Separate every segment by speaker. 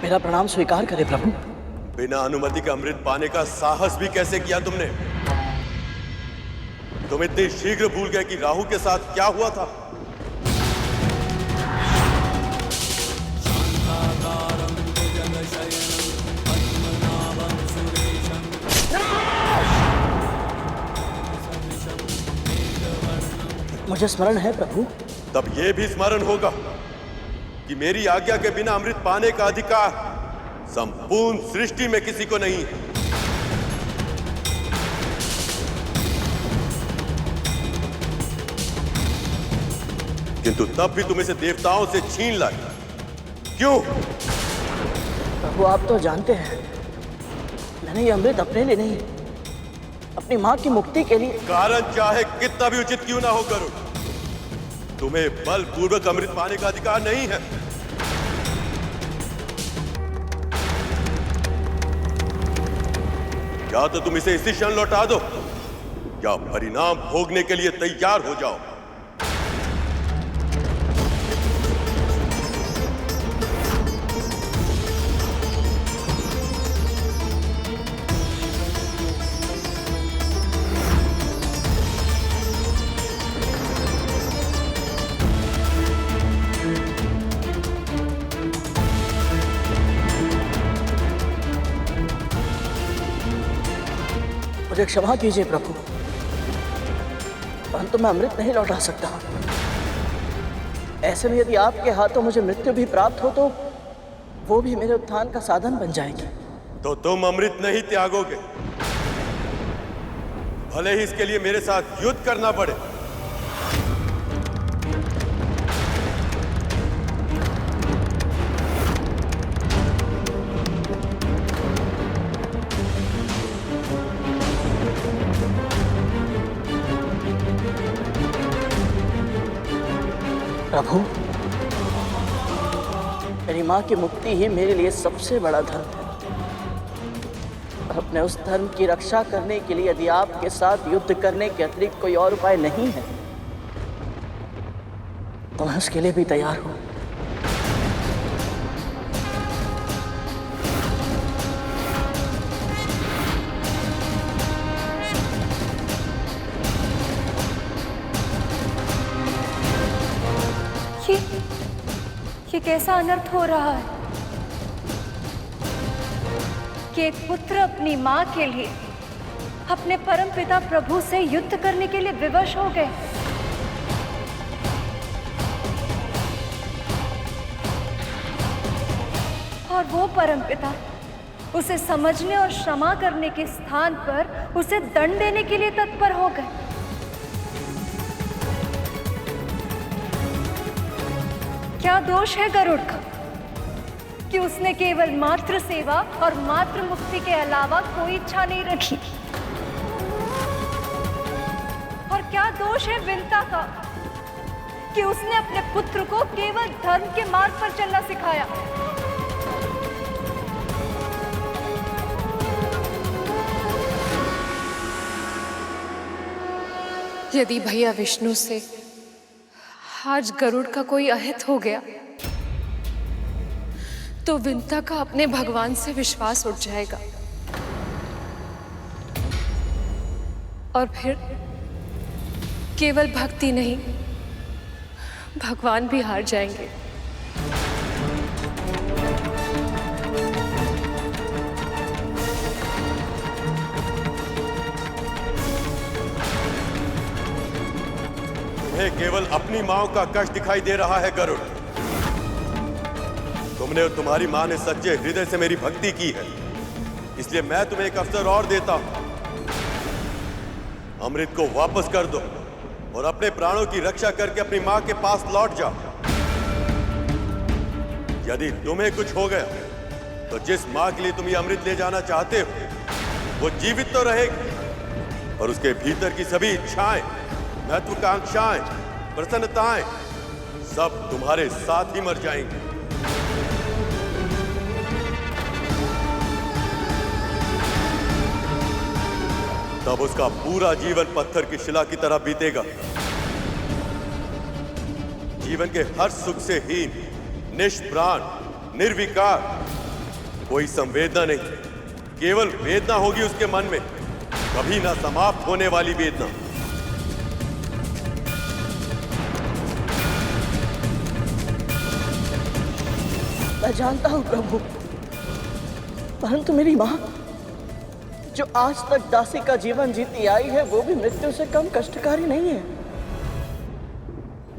Speaker 1: मेरा प्रणाम स्वीकार करें प्रभु।
Speaker 2: बिना अनुमति के अमृत पाने का साहस भी कैसे किया तुमने? तुम इतनी शीघ्र भूल गए कि राहु के साथ क्या हुआ था?
Speaker 1: मुझे स्मरण है प्रभु।
Speaker 2: तब यह भी स्मरण होगा कि मेरी आज्ञा के बिना अमृत पाने का अधिकार संपूर्ण सृष्टि में किसी को नहीं है। किंतु तब भी तुम इसे देवताओं से छीन लाई। क्यों?
Speaker 1: प्रभु आप तो जानते हैं मैंने ये अमृत अपने लिए नहीं, अपनी मां की मुक्ति के लिए।
Speaker 2: कारण चाहे कितना भी उचित क्यों ना हो गरुड़, तुम्हें बलपूर्वक अमृत पाने का अधिकार नहीं है। या तो तुम इसे इसी क्षण लौटा दो या परिणाम भोगने के लिए तैयार हो जाओ।
Speaker 1: मुझे क्षमा कीजिए प्रभु, परंतु मैं अमृत नहीं लौटा सकता। ऐसे में यदि आपके हाथों मुझे मृत्यु भी प्राप्त हो तो वो भी मेरे उत्थान का साधन बन जाएगी।
Speaker 2: तो तुम अमृत नहीं त्यागोगे, भले ही इसके लिए मेरे साथ युद्ध करना पड़े।
Speaker 1: प्रभु मेरी मां की मुक्ति ही मेरे लिए सबसे बड़ा धर्म है। अपने उस धर्म की रक्षा करने के लिए यदि आपके साथ युद्ध करने के अतिरिक्त कोई और उपाय नहीं है तो मैं उसके लिए भी तैयार हूं।
Speaker 3: ये कैसा अनर्थ हो रहा है कि एक पुत्र अपनी मां के लिए अपने परमपिता प्रभु से युद्ध करने के लिए विवश हो गए। और वो परमपिता उसे समझने और क्षमा करने के स्थान पर उसे दंड देने के लिए तत्पर हो गए। क्या दोष है गरुड़ का कि उसने केवल मातृ सेवा और मातृ मुक्ति के अलावा कोई इच्छा नहीं रखी? और क्या दोष है विंता का कि उसने अपने पुत्र को केवल धर्म के मार्ग पर चलना सिखाया?
Speaker 4: यदि भैया विष्णु से आज गरुड़ का कोई अहित हो गया तो विंता का अपने भगवान से विश्वास उठ जाएगा और फिर केवल भक्ति नहीं भगवान भी हार जाएंगे।
Speaker 2: तुम्हें केवल अपनी मां का कष्ट दिखाई दे रहा है गरुड़। तुमने और तुम्हारी मां ने सच्चे हृदय से मेरी भक्ति की है, इसलिए मैं तुम्हें एक अवसर और देता हूं। अमृत को वापस कर दो और अपने प्राणों की रक्षा करके अपनी मां के पास लौट जाओ। यदि तुम्हें कुछ हो गया तो जिस मां के लिए तुम ये अमृत ले जाना चाहते हो वो जीवित तो रहेगी, और उसके भीतर की सभी इच्छाएं, महत्वाकांक्षाएं, प्रसन्नताएं सब तुम्हारे साथ ही मर जाएंगी। तब उसका पूरा जीवन पत्थर की शिला की तरह बीतेगा। जीवन के हर सुख से हीन, निष्प्राण, निर्विकार, कोई संवेदना नहीं, केवल वेदना होगी उसके मन में, कभी ना समाप्त होने वाली वेदना।
Speaker 1: मैं जानता हूं प्रभु, परंतु मेरी मां जो आज तक दासी का जीवन जीती आई है वो भी मृत्यु से कम कष्टकारी नहीं है।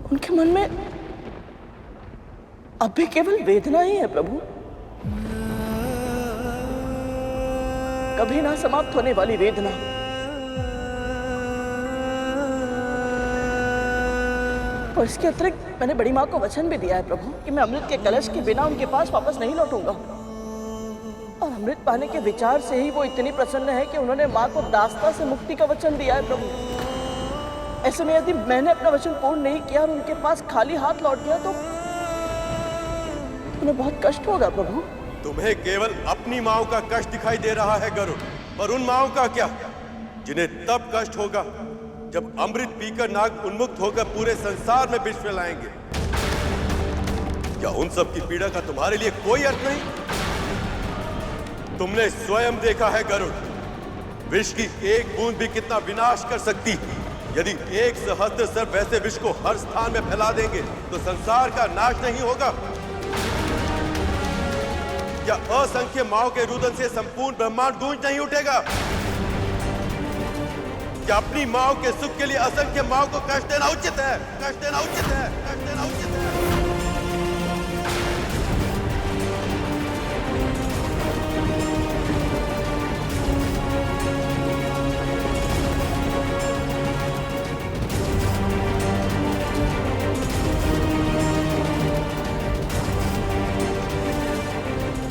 Speaker 1: उनके मन में अब भी केवल वेदना ही है प्रभु, कभी ना समाप्त होने वाली वेदना। और इसके अतिरिक्त मैंने बड़ी माँ को वचन भी दिया है प्रभु कि मैं अमृत के कलश के बिना उनके पास वापस नहीं लौटूंगा। और अमृत पाने के विचार से ही वो इतनी प्रसन्न है कि उन्होंने माँ को दास्ता से मुक्ति का वचन दिया है प्रभु। ऐसे में यदि मैंने अपना वचन पूर्ण नहीं किया और उनके पास खाली हाथ लौट गया तो उन्हें बहुत कष्ट होगा प्रभु।
Speaker 2: तुम्हें केवल अपनी माओ का कष्ट दिखाई दे रहा है गरुड़, पर उन माओ का क्या, जिन्हें तब कष्ट होगा जब अमृत पीकर नाग उन्मुक्त होकर पूरे संसार में विष फैलाएंगे। क्या उन सब की पीड़ा का तुम्हारे लिए कोई अर्थ नहीं? तुमने स्वयं देखा है गरुड़, विष की एक बूंद भी कितना विनाश कर सकती है। यदि 1 सहस्त्र सर्प वैसे विष को हर स्थान में फैला देंगे तो संसार का नाश नहीं होगा? क्या असंख्य माओ के रुदन से संपूर्ण ब्रह्मांड गूंज नहीं उठेगा? क्या अपनी माओ के सुख के लिए असंख्य माओ को कष्ट देना उचित है? कष्ट देना उचित है? कष्ट देना उचित है?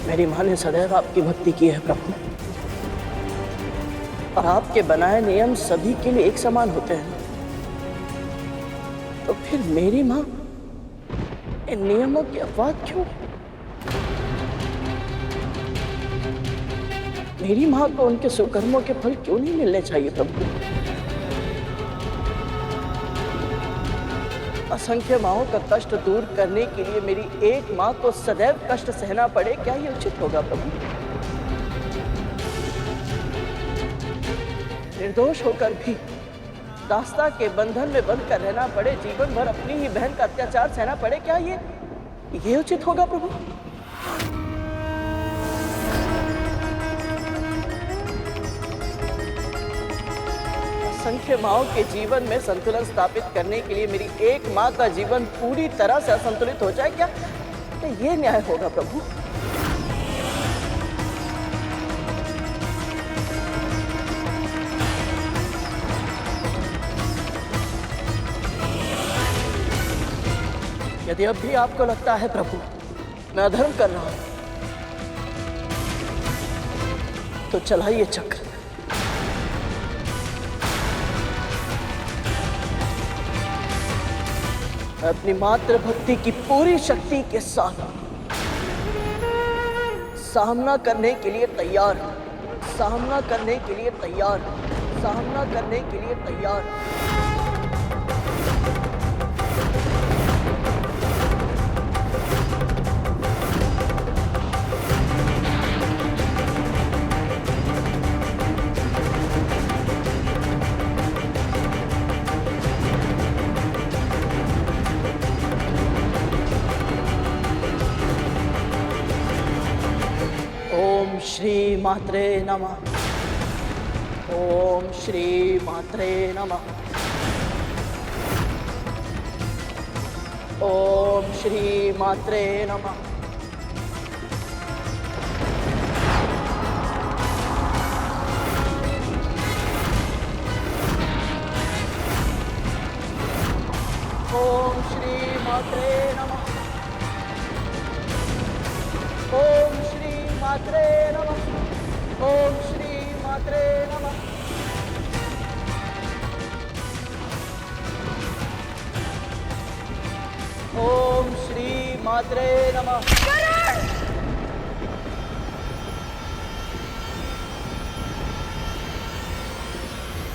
Speaker 1: मेरी माँ ने सदैव आपकी भक्ति की है प्रभु, और आपके बनाए नियम सभी के लिए एक समान होते हैं। तो फिर मेरी माँ इन नियमों की अपवाद क्यों? मेरी माँ को उनके सुकर्मों के फल क्यों नहीं मिलने चाहिए प्रभु? असंख्य माओं का कष्ट दूर करने के लिए मेरी एक माँ को सदैव कष्ट सहना पड़े, क्या ये उचित होगा प्रभु? निर्दोष होकर भी दास्ता के बंधन में बंध कर रहना पड़े, जीवन भर अपनी ही बहन का अत्याचार सहना पड़े, क्या ये उचित होगा प्रभु? असंख्य माओं के जीवन में संतुलन स्थापित करने के लिए मेरी एक माँ का जीवन पूरी तरह से असंतुलित हो जाए, क्या ये न्याय होगा प्रभु? यदि अब भी आपको लगता है प्रभु मैं अधर्म कर रहा हूं, तो चलाइए चक्र। मैं अपनी मातृ भक्ति की पूरी शक्ति के साथ सामना करने के लिए तैयार, सामना करने के लिए तैयार, सामना करने के लिए तैयार। ओम श्री मात्रे नमः। ओम श्री मात्रे नमः। ओम श्री मात्रे नमः। ओम श्री मात्रे नमः। ओम श्री मात्रे नमः। ओम श्री मात्रे नमः। मात्रे नमः।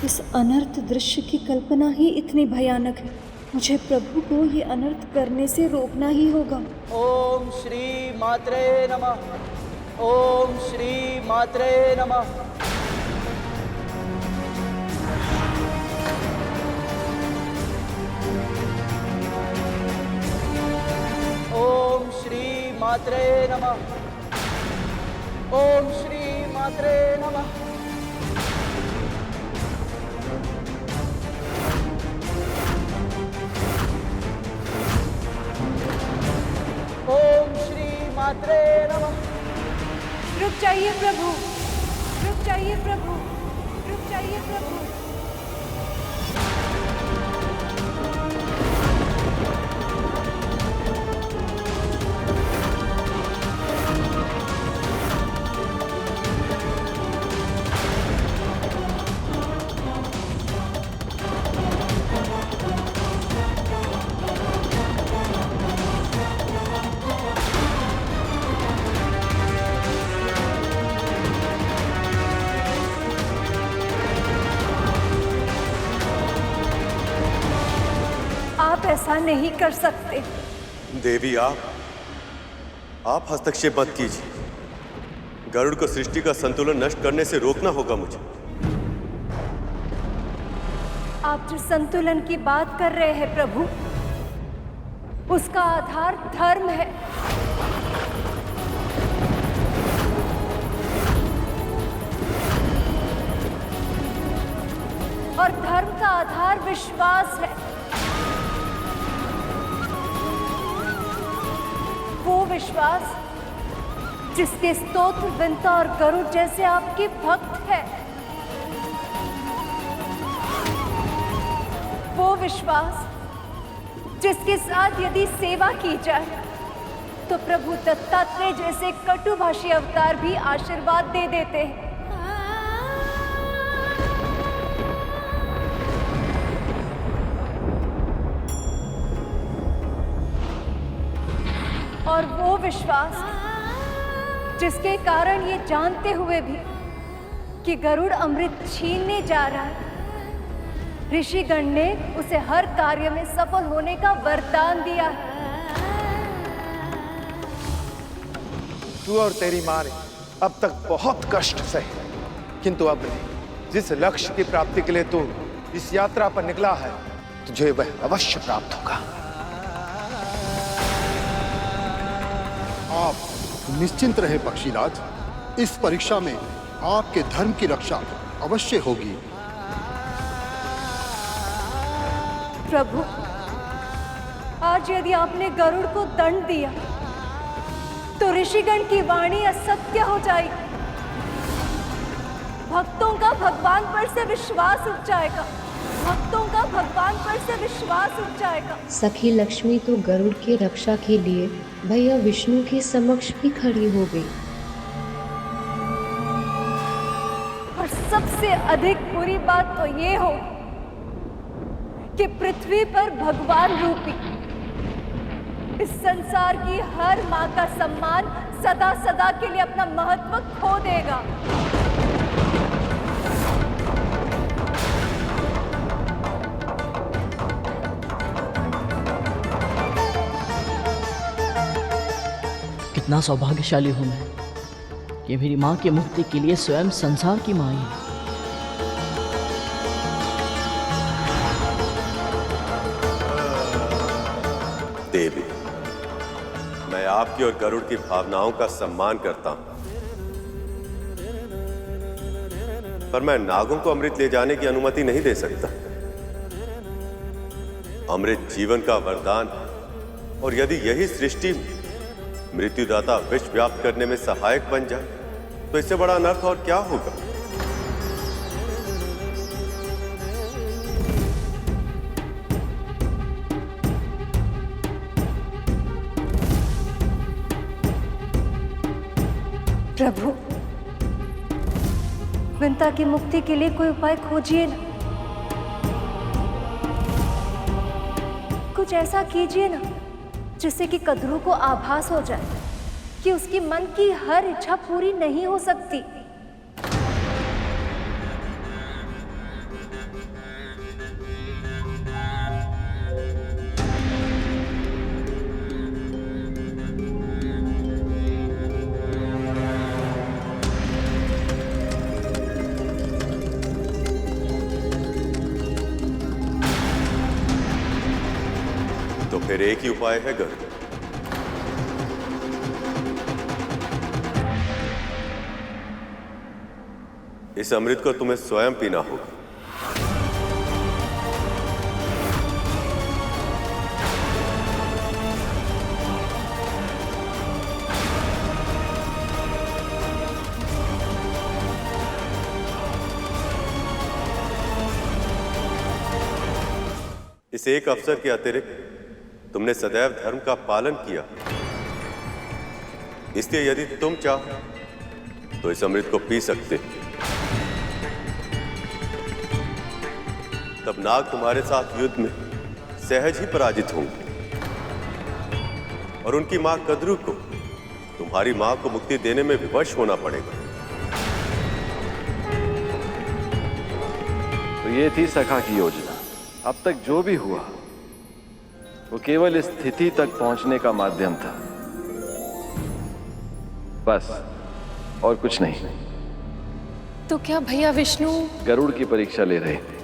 Speaker 5: इस अनर्थ दृश्य की कल्पना ही इतनी भयानक है। मुझे प्रभु को ये अनर्थ करने से रोकना ही होगा।
Speaker 1: ओम श्री मात्रे नमः। ओम श्री मात्रे नमः। ओम श्री मात्रे नमः। ओम श्री मात्रे नमः। ओम श्री मात्रे नमः।
Speaker 3: रुक जाइए प्रभु, रुक जाइए प्रभु, रुक जाइए प्रभु। आप ऐसा नहीं कर सकते।
Speaker 2: देवी, आप हस्तक्षेप मत कीजिए। गरुड़ को सृष्टि का संतुलन नष्ट करने से रोकना होगा मुझे।
Speaker 3: आप जिस संतुलन की बात कर रहे हैं प्रभु, उसका आधार धर्म है। और धर्म का आधार विश्वास है। वो विश्वास जिसके स्तोत्र, विंता और गरुड़ जैसे आपके भक्त हैं। वो विश्वास जिसके साथ यदि सेवा की जाए तो प्रभु दत्तात्रेय जैसे कटुभाषी अवतार भी आशीर्वाद दे देते हैं। और वो विश्वास जिसके कारण ये जानते हुए भी कि गरुड़ अमृत छीनने जा रहा है, ऋषिगण ने उसे हर कार्य में सफल होने का वरदान दिया है।
Speaker 6: तू और तेरी माँ ने अब तक बहुत कष्ट सहे, किंतु अब जिस लक्ष्य की प्राप्ति के लिए तू इस यात्रा पर निकला है, तुझे वह अवश्य प्राप्त होगा।
Speaker 7: आप निश्चिंत रहे पक्षीराज, इस परीक्षा में आपके धर्म की रक्षा अवश्य होगी।
Speaker 3: प्रभु, आज यदि आपने गरुड़ को दंड दिया तो ऋषिगण की वाणी असत्य हो जाएगी। भक्तों का भगवान पर से विश्वास उठ जाएगा। भक्तों का भगवान पर से विश्वास उठ जाएगा।
Speaker 8: सखी लक्ष्मी तो गरुड़ की रक्षा के लिए भैया विष्णु के समक्ष भी खड़ी हो गई।
Speaker 3: और सबसे अधिक बुरी बात तो ये हो कि पृथ्वी पर भगवान रूपी इस संसार की हर माँ का सम्मान सदा सदा के लिए अपना महत्व खो देगा।
Speaker 9: कितना सौभाग्यशाली हूं मैं कि मेरी मां की मुक्ति के लिए स्वयं संसार की मां है।
Speaker 2: देवी, मैं आपकी और गरुड़ की भावनाओं का सम्मान करता हूं, पर मैं नागों को अमृत ले जाने की अनुमति नहीं दे सकता। अमृत जीवन का वरदान है, और यदि यही सृष्टि मृत्युदाता विष व्याप्त करने में सहायक बन जाए तो इससे बड़ा अनर्थ और क्या होगा।
Speaker 3: प्रभु, विंता की मुक्ति के लिए कोई उपाय खोजिए ना। कुछ ऐसा कीजिए ना जिससे कि कद्रू को आभास हो जाए कि उसकी मन की हर इच्छा पूरी नहीं हो सकती।
Speaker 2: तो फिर एक ही उपाय है गरुड़। इस अमृत को तुम्हें स्वयं पीना होगा। इस एक अवसर के अतिरिक्त तुमने सदैव धर्म का पालन किया, इसलिए यदि तुम चाहो तो इस अमृत को पी सकते हो। तब नाग तुम्हारे साथ युद्ध में सहज ही पराजित होंगे और उनकी मां कद्रू को तुम्हारी मां को मुक्ति देने में विवश होना पड़ेगा।
Speaker 10: तो ये थी सखा की योजना। अब तक जो भी हुआ वो केवल इस स्थिति तक पहुंचने का माध्यम था, बस और कुछ नहीं।
Speaker 4: तो क्या भैया विष्णु
Speaker 10: गरुड़ की परीक्षा ले रहे थे?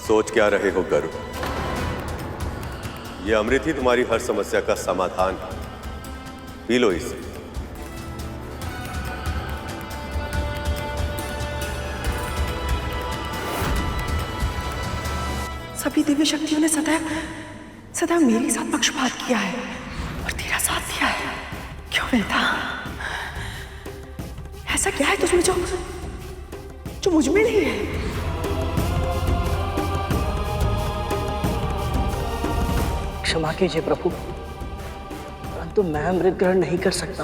Speaker 2: सोच क्या रहे हो गरुड़? यह अमृत ही तुम्हारी हर समस्या का समाधान है। पी लो इसे।
Speaker 1: सभी दिव्य शक्तियों ने सदैव मेरे साथ पक्षपात किया है और तेरा साथ दिया है। क्यों वेदा? ऐसा क्या है तुझमें जो मुझ में नहीं है? क्षमा कीजिए प्रभु, परंतु मैं अमृत ग्रहण नहीं कर सकता।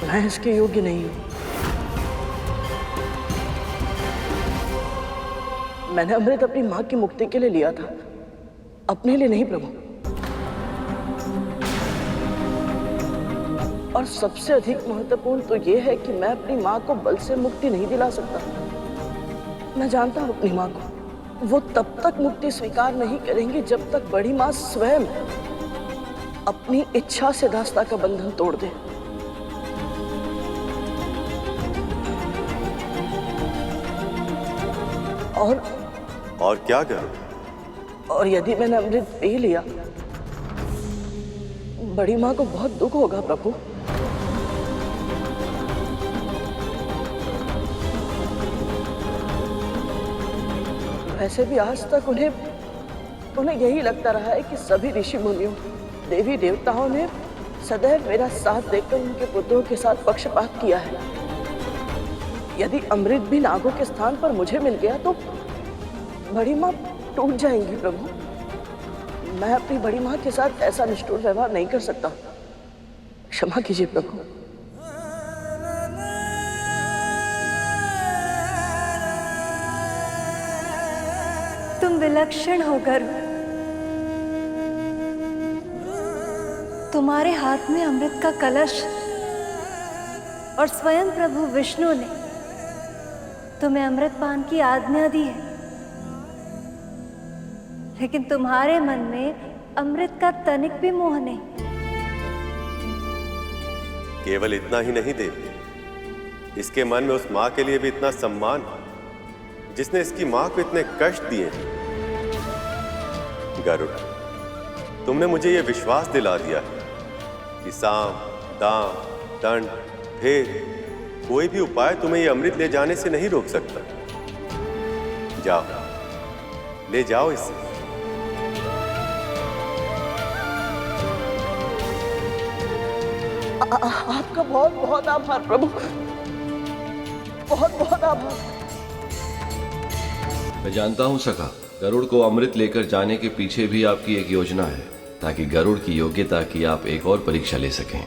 Speaker 1: मैं इसके योग्य नहीं हूं। मैंने अमृत अपनी मां की मुक्ति के लिए लिया था, अपने लिए नहीं प्रभु। और सबसे अधिक महत्वपूर्ण तो यह है कि मैं अपनी मां को बल से मुक्ति नहीं दिला सकता। मैं जानता हूं अपनी मां को, वो तब तक मुक्ति स्वीकार नहीं करेंगी जब तक बड़ी मां स्वयं अपनी इच्छा से दास्ता का बंधन तोड़ दे।
Speaker 2: और क्या करूं?
Speaker 1: और यदि मैंने अमृत पी लिया, बड़ी मां को बहुत दुख होगा प्रभु। वैसे भी आज तक उन्हें यही लगता रहा है कि सभी ऋषि मुनियों, देवी देवताओं ने सदैव मेरा साथ देकर उनके पुत्रों के साथ पक्षपात किया है। यदि अमृत भी नागों के स्थान पर मुझे मिल गया तो बड़ी मां टूट जाएंगी प्रभु। मैं अपनी बड़ी मां के साथ ऐसा निष्ठुर व्यवहार नहीं कर सकता। क्षमा कीजिए प्रभु।
Speaker 3: तुम विलक्षण हो गरुड़। तुम्हारे हाथ में अमृत का कलश और स्वयं प्रभु विष्णु ने तुम्हें अमृत पान की आज्ञा दी है, लेकिन तुम्हारे मन में अमृत का तनिक भी मोह नहीं।
Speaker 2: केवल इतना ही नहीं देवी, इसके मन में उस मां के लिए भी इतना सम्मान जिसने इसकी मां को इतने कष्ट दिए हैं। गरुड़, तुमने मुझे यह विश्वास दिला दिया है कि साम, दाम, दंड, भेद, कोई भी उपाय तुम्हें यह अमृत ले जाने से नहीं रोक सकता। जाओ, ले जाओ इसे।
Speaker 1: आपका बहुत बहुत आभार प्रभु, बहुत बहुत आभार।
Speaker 10: मैं जानता हूं सखा, गरुड़ को अमृत लेकर जाने के पीछे भी आपकी एक योजना है, ताकि गरुड़ की योग्यता की आप एक और परीक्षा ले सकें।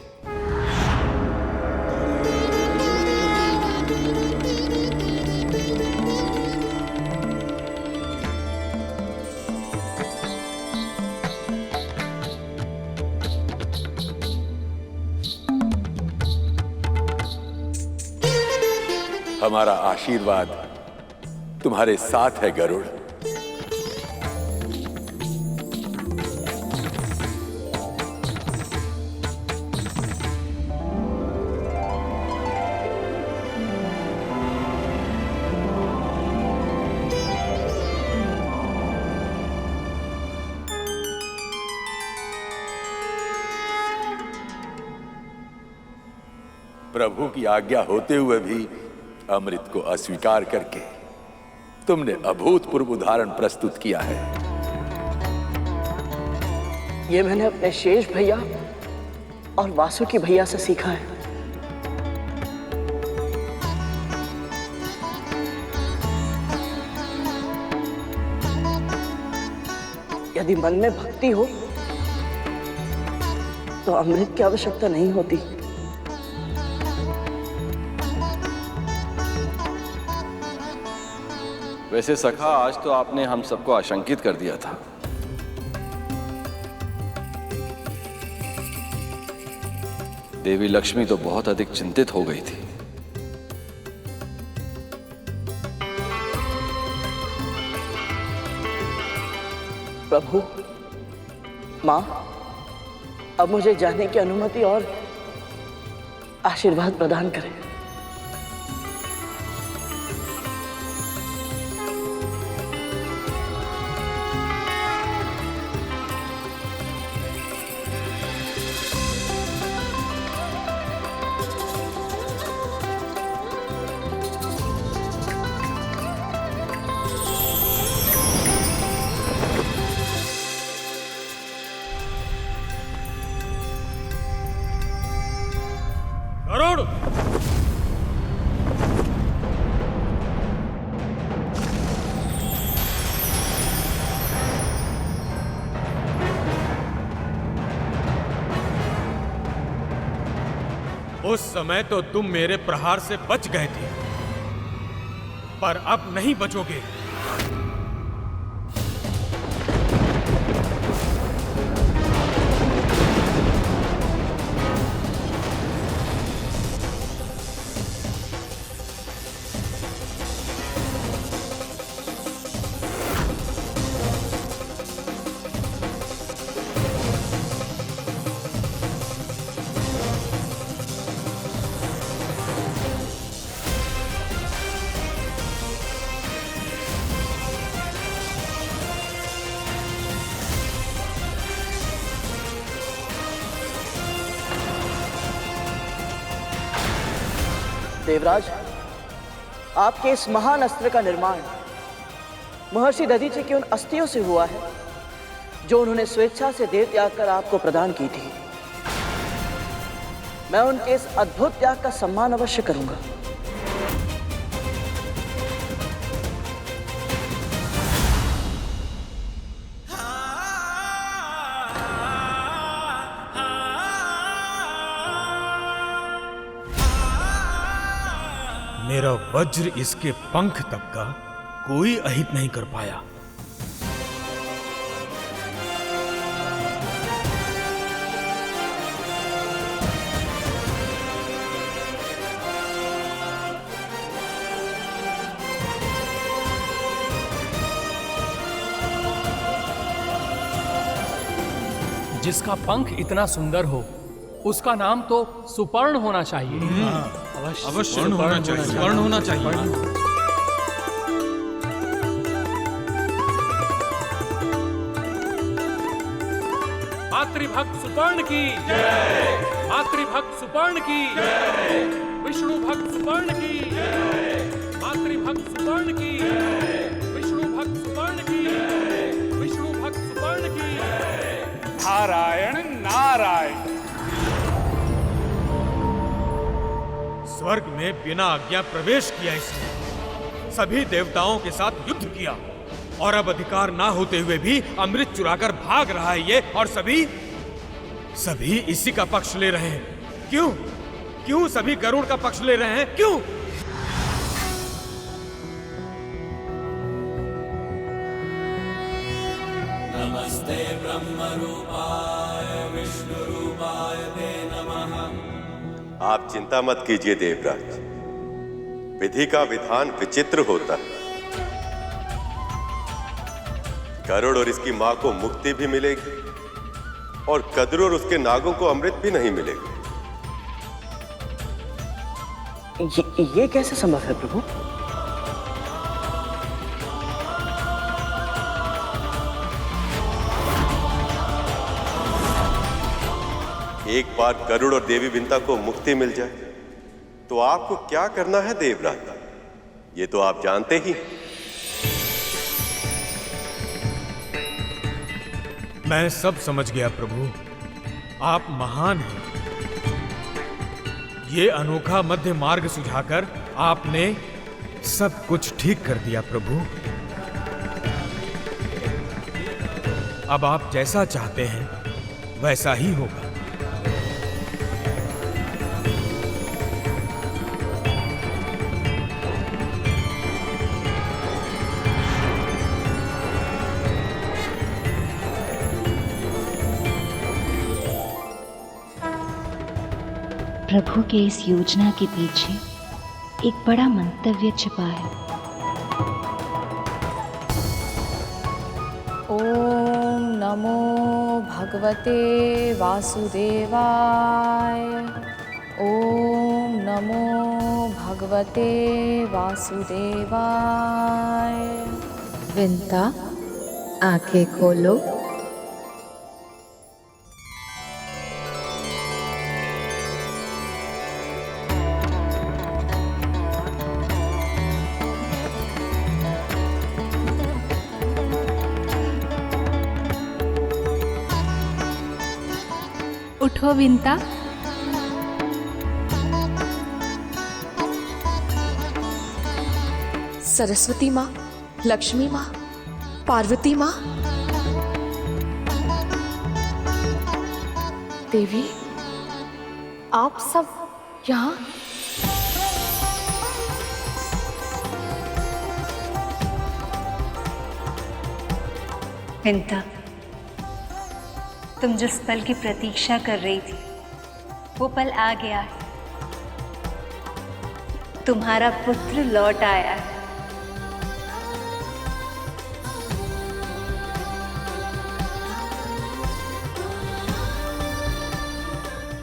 Speaker 11: हमारा आशीर्वाद तुम्हारे साथ है गरुड़। प्रभु की आज्ञा होते हुए भी अमृत को अस्वीकार करके तुमने अभूतपूर्व उदाहरण प्रस्तुत किया है।
Speaker 1: ये मैंने अपने शेष भैया और वासुकी भैया से सीखा है। यदि मन में भक्ति हो तो अमृत की आवश्यकता नहीं होती।
Speaker 10: वैसे सखा, आज तो आपने हम सबको आशंकित कर दिया था। देवी लक्ष्मी तो बहुत अधिक चिंतित हो गई थी।
Speaker 1: प्रभु, मां, अब मुझे जाने की अनुमति और आशीर्वाद प्रदान करें।
Speaker 12: उस समय तो तुम मेरे प्रहार से बच गए थे, पर अब नहीं बचोगे। देवराज, आपके इस महान अस्त्र का निर्माण महर्षि दधीचि की उन अस्थियों से हुआ है जो उन्होंने स्वेच्छा से देह त्याग कर आपको प्रदान की थी। मैं उनके इस अद्भुत त्याग का सम्मान अवश्य करूंगा। मेरा वज्र इसके पंख तक का कोई अहित नहीं कर पाया।
Speaker 13: जिसका पंख इतना सुंदर हो उसका नाम तो सुपर्ण होना चाहिए।
Speaker 12: अवश्य स्वर्ण होना चाहिए। मातृभक्त सुपर्ण की जय। मातृभक्त सुपर्ण की जय। विष्णु भक्त सुपर्ण की जय। मातृभक्त सुपर्ण की जय। विष्णु भक्त सुपर्ण की जय। विष्णु भक्त सुपर्ण की जय।
Speaker 14: नारायण नारायण।
Speaker 12: स्वर्ग में बिना आज्ञा प्रवेश किया इसने, सभी देवताओं के साथ युद्ध किया और अब अधिकार ना होते हुए भी अमृत चुराकर भाग रहा है ये, और सभी इसी का पक्ष ले रहे हैं। क्यों सभी गरुड़ का पक्ष ले रहे हैं? क्यों?
Speaker 15: नमस्ते ब्रह्म रूपाय विष्णु रूपाय ते नमः।
Speaker 2: आप चिंता मत कीजिए देवराज, विधि का विधान विचित्र होता है। गरुड़ और इसकी मां को मुक्ति भी मिलेगी और कद्रू और उसके नागों को अमृत भी नहीं मिलेगा।
Speaker 1: ये कैसे संभव है प्रभु?
Speaker 2: एक बार गरुड़ और देवी विंता को मुक्ति मिल जाए तो आपको क्या करना है देवराज, ये तो आप जानते ही।
Speaker 12: मैं सब समझ गया प्रभु, आप महान हैं। ये अनोखा मध्य मार्ग सुझाकर आपने सब कुछ ठीक कर दिया प्रभु। अब आप जैसा चाहते हैं वैसा ही होगा।
Speaker 16: प्रभु के इस योजना के पीछे एक बड़ा मंतव्य छिपा है।
Speaker 4: ओम नमो भगवते वासुदेवाय। ओम नमो भगवते वासुदेवाय।
Speaker 8: विंता, आंखें खोलो।
Speaker 17: उठो विंता।
Speaker 4: सरस्वती माँ, लक्ष्मी माँ, पार्वती माँ, देवी, आप सब यहाँ?
Speaker 5: विंता, तुम जिस पल की प्रतीक्षा कर रही थी वो पल आ गया है। तुम्हारा पुत्र लौट आया है।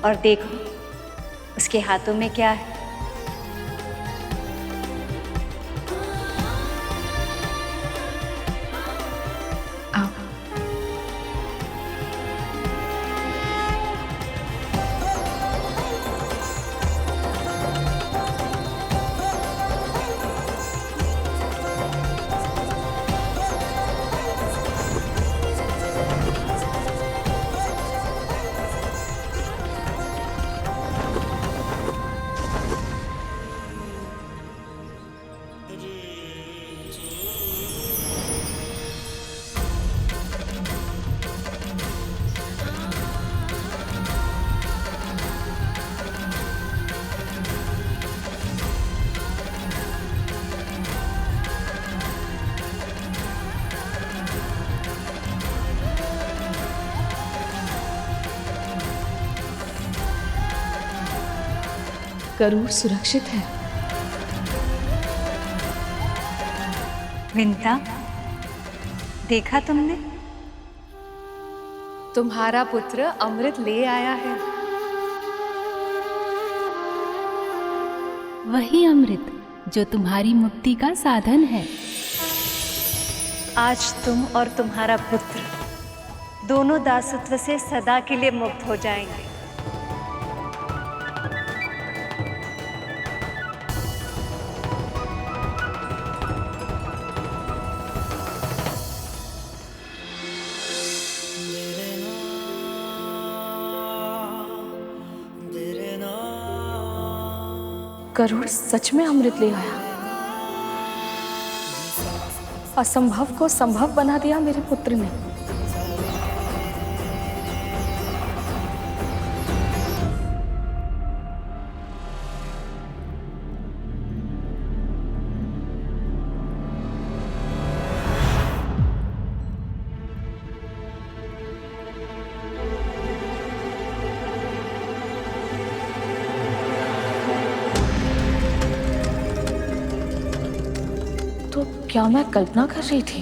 Speaker 5: और देखो उसके हाथों में क्या है।
Speaker 4: गरुड़ सुरक्षित है।
Speaker 5: विंता, देखा तुमने?
Speaker 4: तुम्हारा पुत्र अमृत ले आया है।
Speaker 17: वही अमृत जो तुम्हारी मुक्ति का साधन है।
Speaker 5: आज तुम और तुम्हारा पुत्र दोनों दासत्व से सदा के लिए मुक्त हो जाएंगे।
Speaker 4: गरुड़ सच में अमृत ले आया। असंभव को संभव बना दिया मेरे पुत्र ने। क्या मैं कल्पना कर रही थी?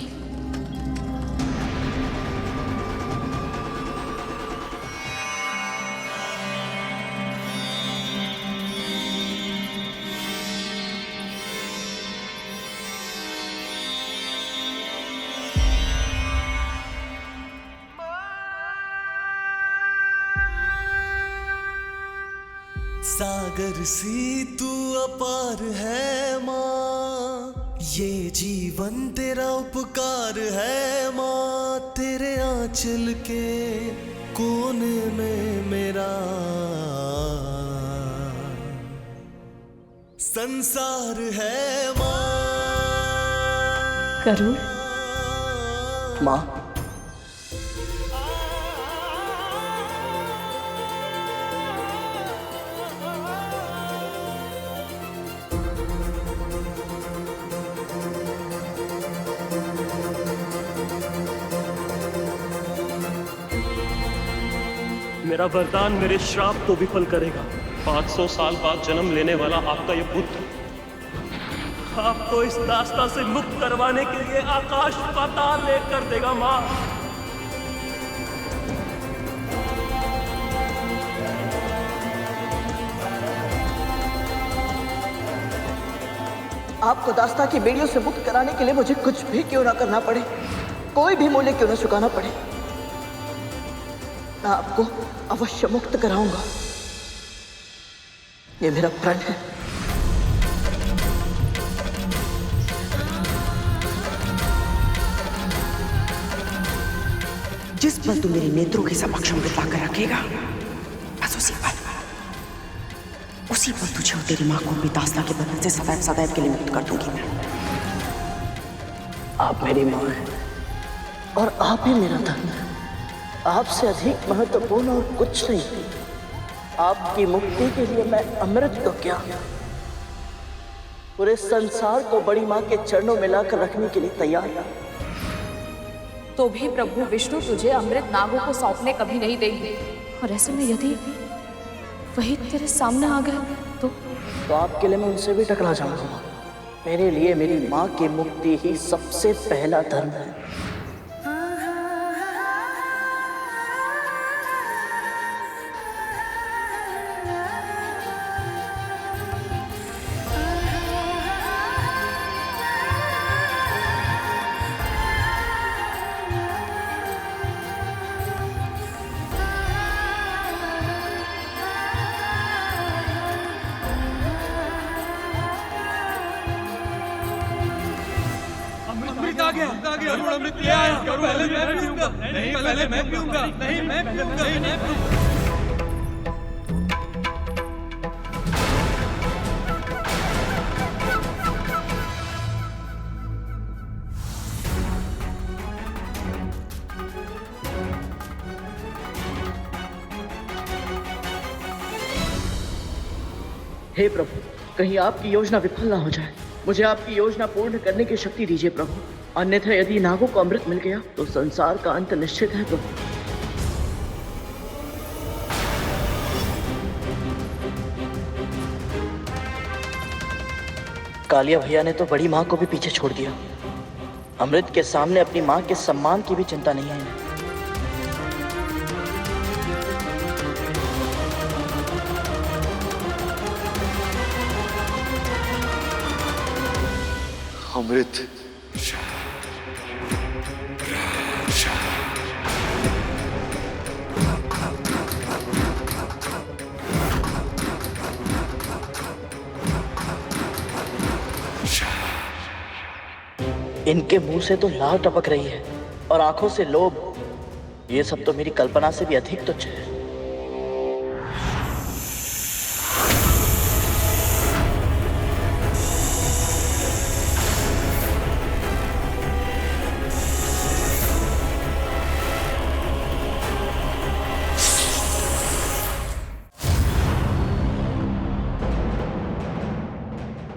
Speaker 18: सागर सी तू अपार है माँ, ये जीवन तेरा उपकार है माँ। तेरे आंचल के कोने में मेरा संसार है माँ।
Speaker 4: गरुड़,
Speaker 1: माँ,
Speaker 19: मेरा वरदान मेरे श्राप को विफल करेगा। 500 साल बाद जन्म लेने वाला आपका ये पुत्र आपको इस दास्ता से मुक्त करवाने के लिए आकाश पाताल एक कर देगा माँ।
Speaker 1: आपको दास्ता की बेड़ियों से मुक्त कराने के लिए मुझे कुछ भी क्यों ना करना पड़े, कोई भी मूल्य क्यों ना चुकाना पड़े, मैं आपको अवश्य मुक्त कराऊंगा। ये मेरा प्रण है।
Speaker 20: जिस पल तू मेरे नेत्रों के समक्ष बिता कर रखेगा, बस उसी पल तुझे और तेरी मां को भी दास्ता के बंधन से सदैव सदैव के लिए मुक्त कर दूंगी मैं।
Speaker 1: आप मेरी मां हैं और आप ही मेरा धन है। आपसे अधिक महत्वपूर्ण और कुछ नहीं। आपकी मुक्ति के लिए मैं अमृत तो क्या, पूरे संसार को बड़ी मां के चरणों में लाकर रखने के लिए तैयार है।
Speaker 4: तो भी प्रभु विष्णु तुझे अमृत नागों को सौंपने कभी नहीं देंगे। और ऐसे में यदि वही तेरे सामने आ गए तो
Speaker 1: आपके लिए मैं उनसे भी टकरा जाऊंगा। मेरे लिए मेरी मां की मुक्ति ही सबसे पहला धर्म है।
Speaker 12: अमृत ले आया। पहले मैं पीऊंगा। नहीं, पहले मैं पीऊंगा। नहीं, मैं पीऊंगा।
Speaker 1: हे प्रभु, कहीं आपकी योजना विफल ना हो जाए। मुझे आपकी योजना पूर्ण करने की शक्ति दीजिए प्रभु, अन्यथा यदि नागों को अमृत मिल गया तो संसार का अंत निश्चित है प्रभु। कालिया भैया ने तो बड़ी मां को भी पीछे छोड़ दिया। अमृत के सामने अपनी मां के सम्मान की भी चिंता नहीं है इन्हें।
Speaker 6: अमृत,
Speaker 1: इनके मुंह से तो लाल टपक रही है और आंखों से लोभ। ये सब तो मेरी कल्पना से भी अधिक तुच्छ है।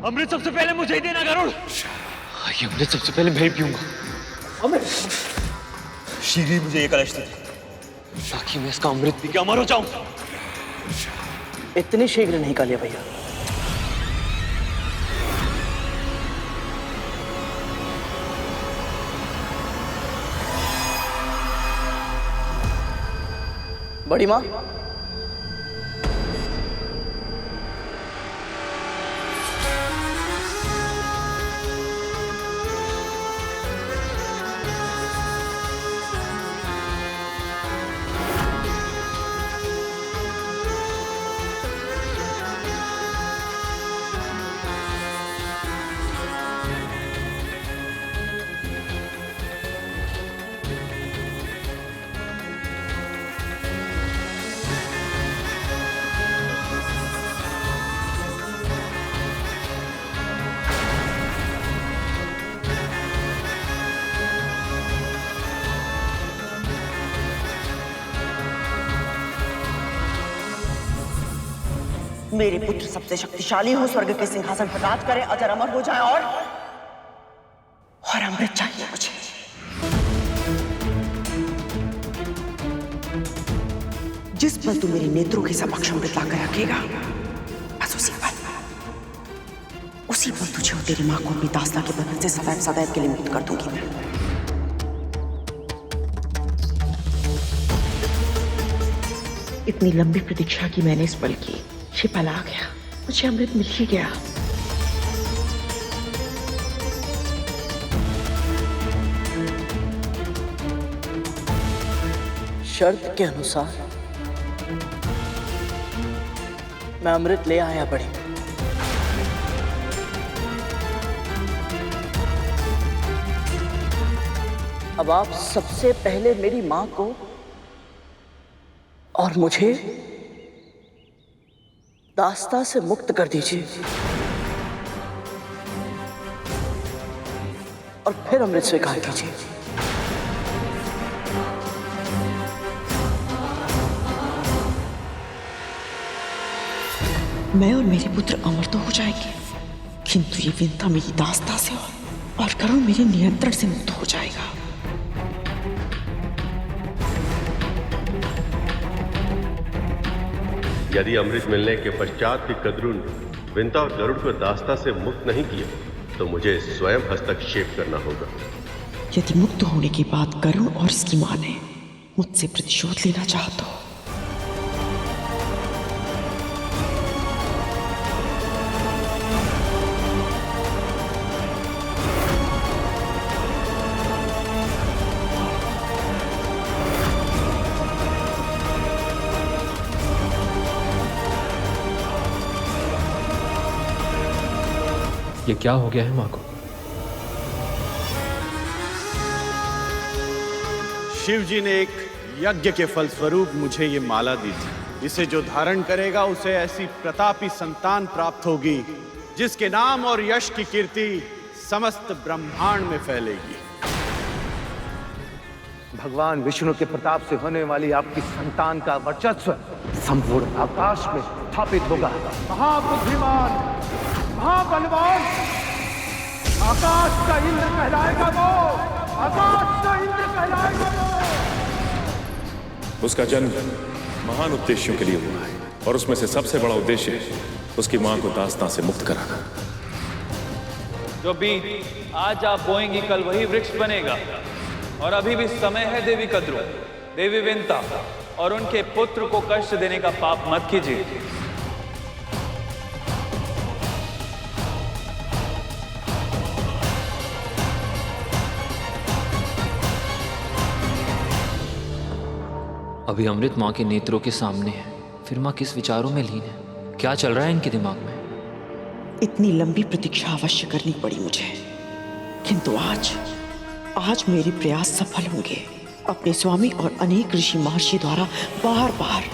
Speaker 19: अमृत सबसे पहले मुझे ही देना गरुड़।
Speaker 21: ये अमृत सबसे पहले मैं ही पीऊंगा।
Speaker 19: अमृत
Speaker 21: शीघ्र ही मुझे ये कलश दे ताकि मैं इसका अमृत पी के अमर हो जाऊं।
Speaker 1: इतनी शीघ्र नहीं कालिया भैया। बड़ी माँ,
Speaker 20: मेरे पुत्र सबसे शक्तिशाली हो, स्वर्ग के सिंहासन पर राज करे, अजर अमर हो जाए और अमृत चाहिए मुझे। जिस पल तू मेरे नेत्रों के समक्ष अमृत लाकर रखेगा, बस उसी पल तुझे और तेरी मां को अपनी दास्ता के बंधन से सदैव सदैव के लिए मुक्त कर दूंगी मैं। इतनी लंबी प्रतीक्षा की मैंने इस पल की, ये पल आ गया, मुझे अमृत मिल ही गया।
Speaker 1: शर्त के अनुसार मैं अमृत ले आया बड़ी। अब आप सबसे पहले मेरी मां को और मुझे दास्ता से मुक्त कर दीजिए और फिर अमृत स्वीकार कीजिए।
Speaker 20: मैं और मेरे पुत्र अमर तो हो जाएंगे, किंतु ये विंता मेरी दास्ता से और गरुड़ मेरे नियंत्रण से मुक्त हो जाएगा।
Speaker 2: यदि अमृत मिलने के पश्चात भी कद्रुन विंता और गरुड़ को दास्ता से मुक्त नहीं किया तो मुझे स्वयं हस्तक्षेप करना होगा।
Speaker 20: यदि मुक्त होने के बाद गरुड़ और इसकी मां ने मुझसे प्रतिशोध लेना चाहा तो
Speaker 13: ये क्या हो गया है मां को?
Speaker 7: शिव जी ने एक यज्ञ के फलस्वरूप मुझे ये माला दी थी। इसे जो धारण करेगा उसे ऐसी प्रतापी संतान प्राप्त होगी जिसके नाम और यश की कीर्ति समस्त ब्रह्मांड में फैलेगी।
Speaker 6: भगवान विष्णु के प्रताप से होने वाली आपकी संतान का वर्चस्व संपूर्ण आकाश में स्थापित होगा। महाबुद्धिमान, महाबलवान, आकाश का इंद्र कहलाएगा वो, आकाश का इंद्र कहलाएगा वो।
Speaker 22: उसका जन्म महान उद्देश्यों के लिए हुआ है और उसमें से सबसे बड़ा उद्देश्य है उसकी मां को दास्तां से मुक्त कराना।
Speaker 23: जो बीज आज आप बोएंगी कल वही वृक्ष बनेगा और अभी भी समय है देवी कद्रू, देवी विंता और उनके पुत्र को कष्ट देने का पाप मत कीजिए।
Speaker 24: अभी अमृत माँ के नेत्रों के सामने है, फिर माँ किस विचारों में लीन है? क्या चल रहा है इनके दिमाग में?
Speaker 20: इतनी लंबी प्रतीक्षा अवश्य करनी पड़ी मुझे, किंतु आज मेरे प्रयास सफल होंगे। अपने स्वामी और अनेक ऋषि महर्षि द्वारा बार बार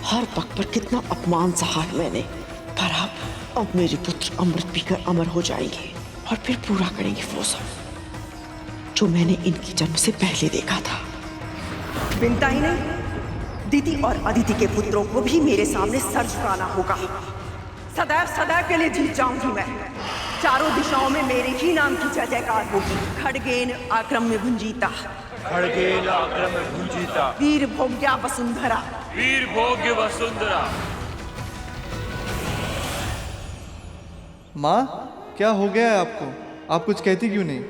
Speaker 20: हर पग पर कितना अपमान सहा है मैंने, पर अब मेरे पुत्र अमृत पीकर अमर हो जाएंगे और फिर पूरा करेंगे वो सब जो मैंने इनकी जन्म से पहले देखा था। विंता ही नहीं, दीति और अदिति के पुत्रों को भी मेरे सामने सर झुकाना होगा। सदैव सदैव के लिए जीत जाऊंगी मैं। चारों दिशाओं में मेरे ही नाम की जय जयकार होगी। खड़गेन आक्रम्य भुंजीता,
Speaker 14: खड़गेन आक्रम्य भुंजीता,
Speaker 20: वीर भोग्या वसुंधरा,
Speaker 14: वीर भोग्य वसुंधरा।
Speaker 25: माँ, क्या हो गया है आपको? आप कुछ कहती क्यों नहीं?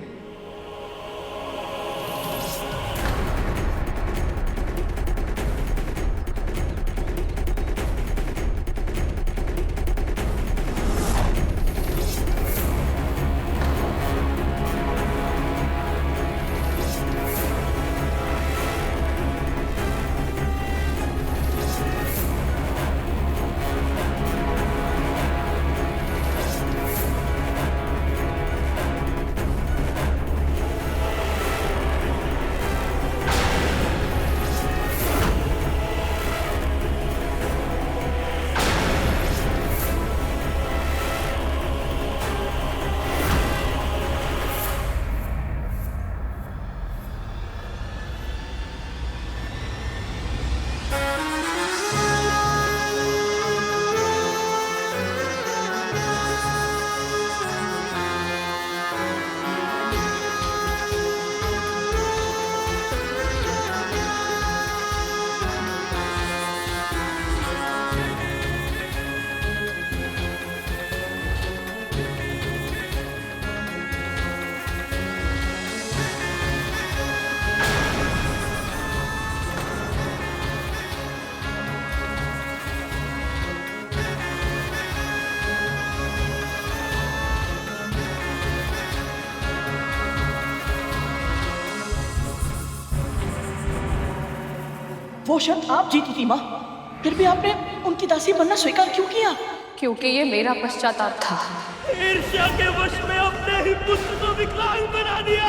Speaker 1: वो शर्त आप जीती थी माँ, फिर भी आपने उनकी दासी बनना स्वीकार क्यों किया?
Speaker 4: क्योंकि ये मेरा पश्चाताप था।
Speaker 19: ईर्ष्या के वश में अपने ही पुत्र को विकलांग बना दिया।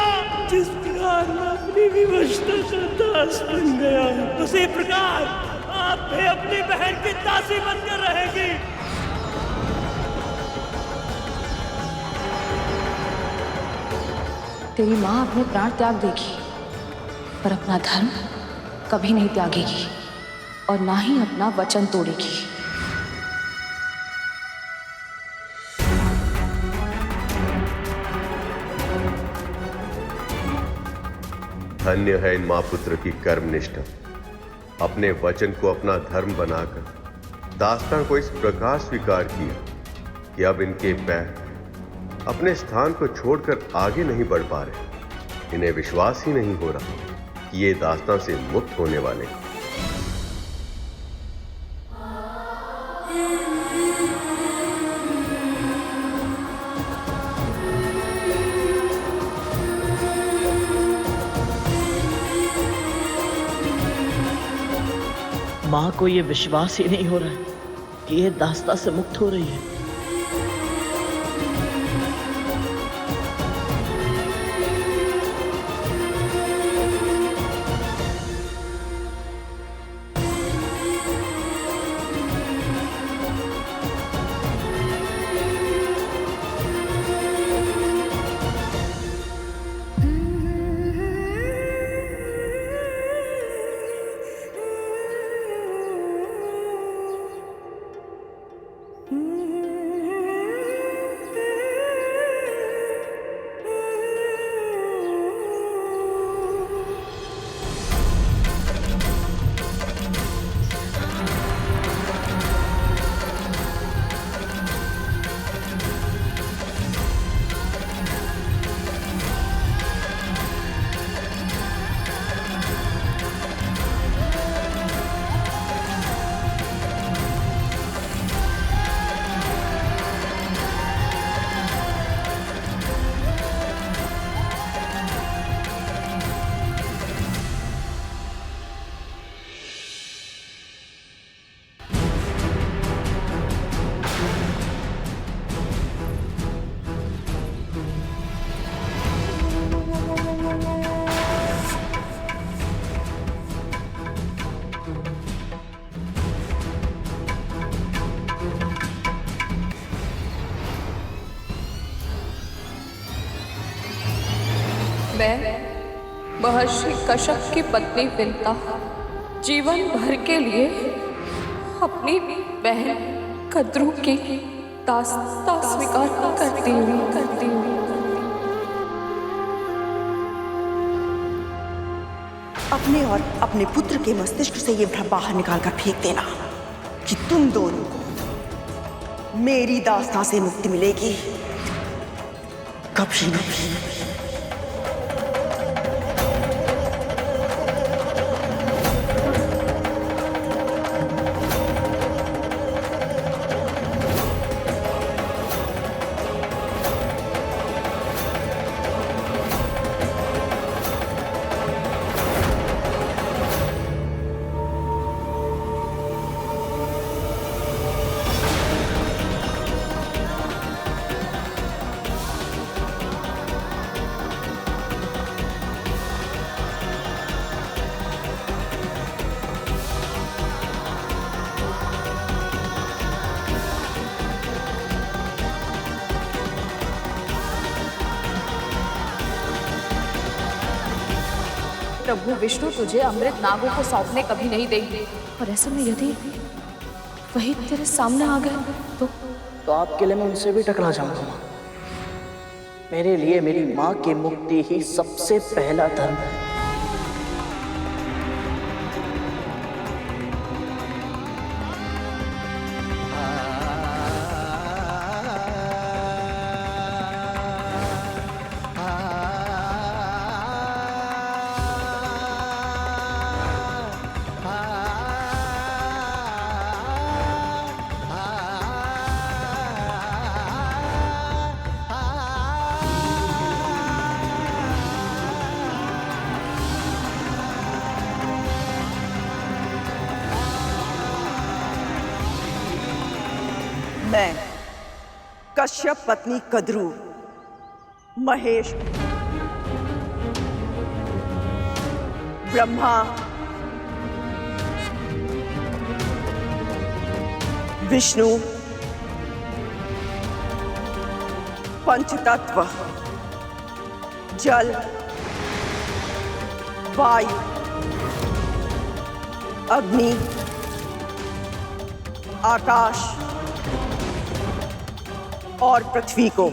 Speaker 19: जिस प्रकार मैं अपनी विवशता का दास बन गया, उसी प्रकार आप भी अपनी बहन की दासी बनकर रहेगी।
Speaker 4: तेरी माँ अपने प्राण त्याग देगी, पर अपना धर्म कभी नहीं त्यागेगी और ना ही अपना वचन तोड़ेगी।
Speaker 2: धन्य है इन मां पुत्र की कर्मनिष्ठा। अपने वचन को अपना धर्म बनाकर दास्तान को इस प्रकार स्वीकार किया कि अब इनके पैर अपने स्थान को छोड़कर आगे नहीं बढ़ पा रहे। इन्हें विश्वास ही नहीं हो रहा कि ये दास्तान से मुक्त होने वाले हैं।
Speaker 1: माँ को ये विश्वास ही नहीं हो रहा है कि ये दास्ता से मुक्त हो रही है।
Speaker 4: मैं महर्षि कश्यप की पत्नी विंता जीवन भर के लिए अपनी बहन कद्रू की दास्ता स्वीकार करती हूँ।
Speaker 20: अपने और अपने पुत्र के मस्तिष्क से ये भ्रम बाहर निकालकर फेंक देना कि तुम दोनों को मेरी दास्तां से मुक्ति मिलेगी। कभी नहीं।
Speaker 4: प्रभु विष्णु तुझे अमृत नागों को सौंपने कभी नहीं देंगे, और ऐसे में यदि वही तेरे सामने आ गए
Speaker 1: तो आपके लिए मैं उनसे भी टकरा जाऊंगा माँ। मेरे लिए मेरी माँ की मुक्ति ही सबसे पहला धर्म है।
Speaker 3: मैं कश्यप पत्नी कद्रू महेश ब्रह्मा विष्णु पंचतत्व जल वायु अग्नि आकाश और पृथ्वी को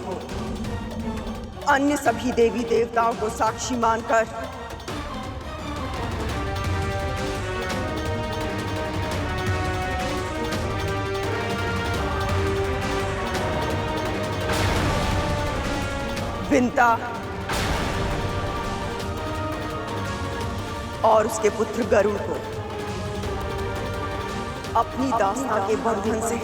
Speaker 3: अन्य सभी देवी देवताओं को साक्षी मानकर विंता और उसके पुत्र गरुड़ को अपनी दासता के बंधन से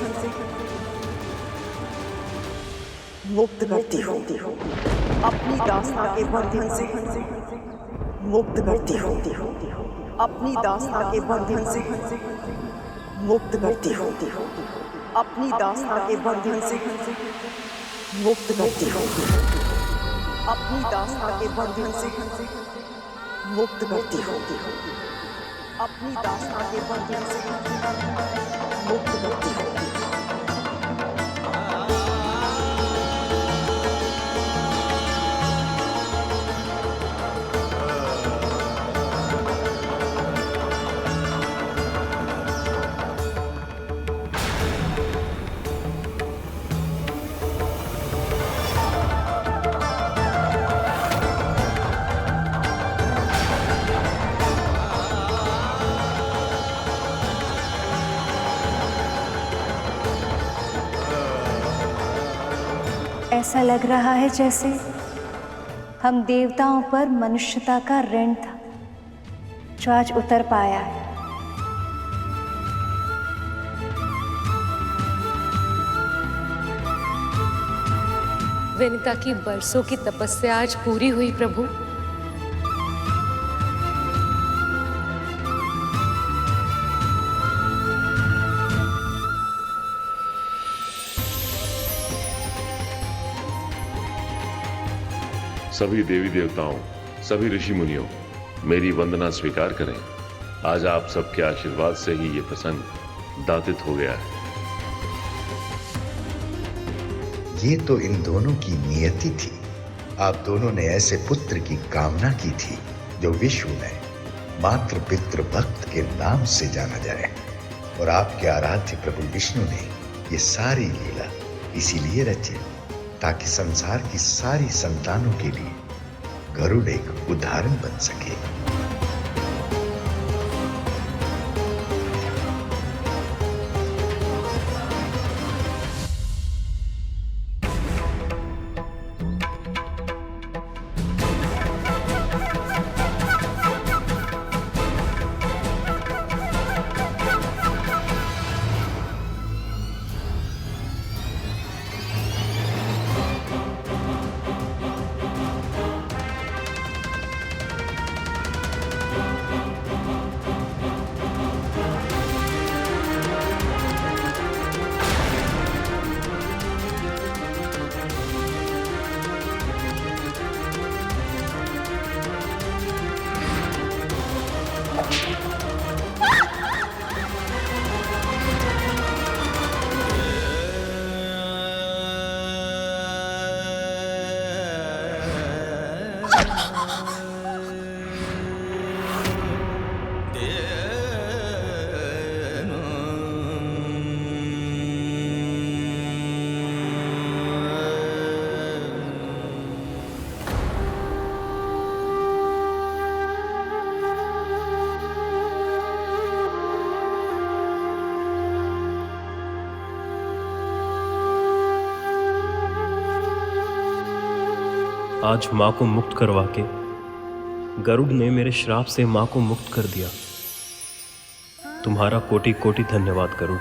Speaker 3: मुक्त करती हूँ। अपनी दासता के बंधन से मुक्त करती हूँ। अपनी दासता के बंधन से मुक्त करती हूँ। अपनी दासता के बंधन से मुक्त करती हूँ। अपनी दासता के बंधन से मुक्त करती हूँ। अपनी दासता के बंधन से मुक्त करती हूँ।
Speaker 5: ऐसा लग रहा है जैसे हम देवताओं पर मनुष्यता का ऋण था जो आज उतर पाया है।
Speaker 8: विनीता की बरसों की तपस्या आज पूरी हुई प्रभु।
Speaker 22: सभी देवी देवताओं, सभी ऋषि मुनियों, मेरी वंदना स्वीकार करें। आज आप सबके आशीर्वाद से ही ये प्रसंग दातित हो गया है।
Speaker 9: ये तो इन दोनों की नियति थी। आप दोनों ने ऐसे पुत्र की कामना की थी जो विश्व में मातृ पितृ भक्त के नाम से जाना जाए, और आपके आराध्य प्रभु विष्णु ने ये सारी लीला इसीलिए रची ताकि संसार की सारी संतानों के लिए गरुड़ एक उदाहरण बन सके।
Speaker 19: आज माँ को मुक्त करवा के गरुड़ ने मेरे श्राप से माँ को मुक्त कर दिया। तुम्हारा कोटि कोटि धन्यवाद गरुड़।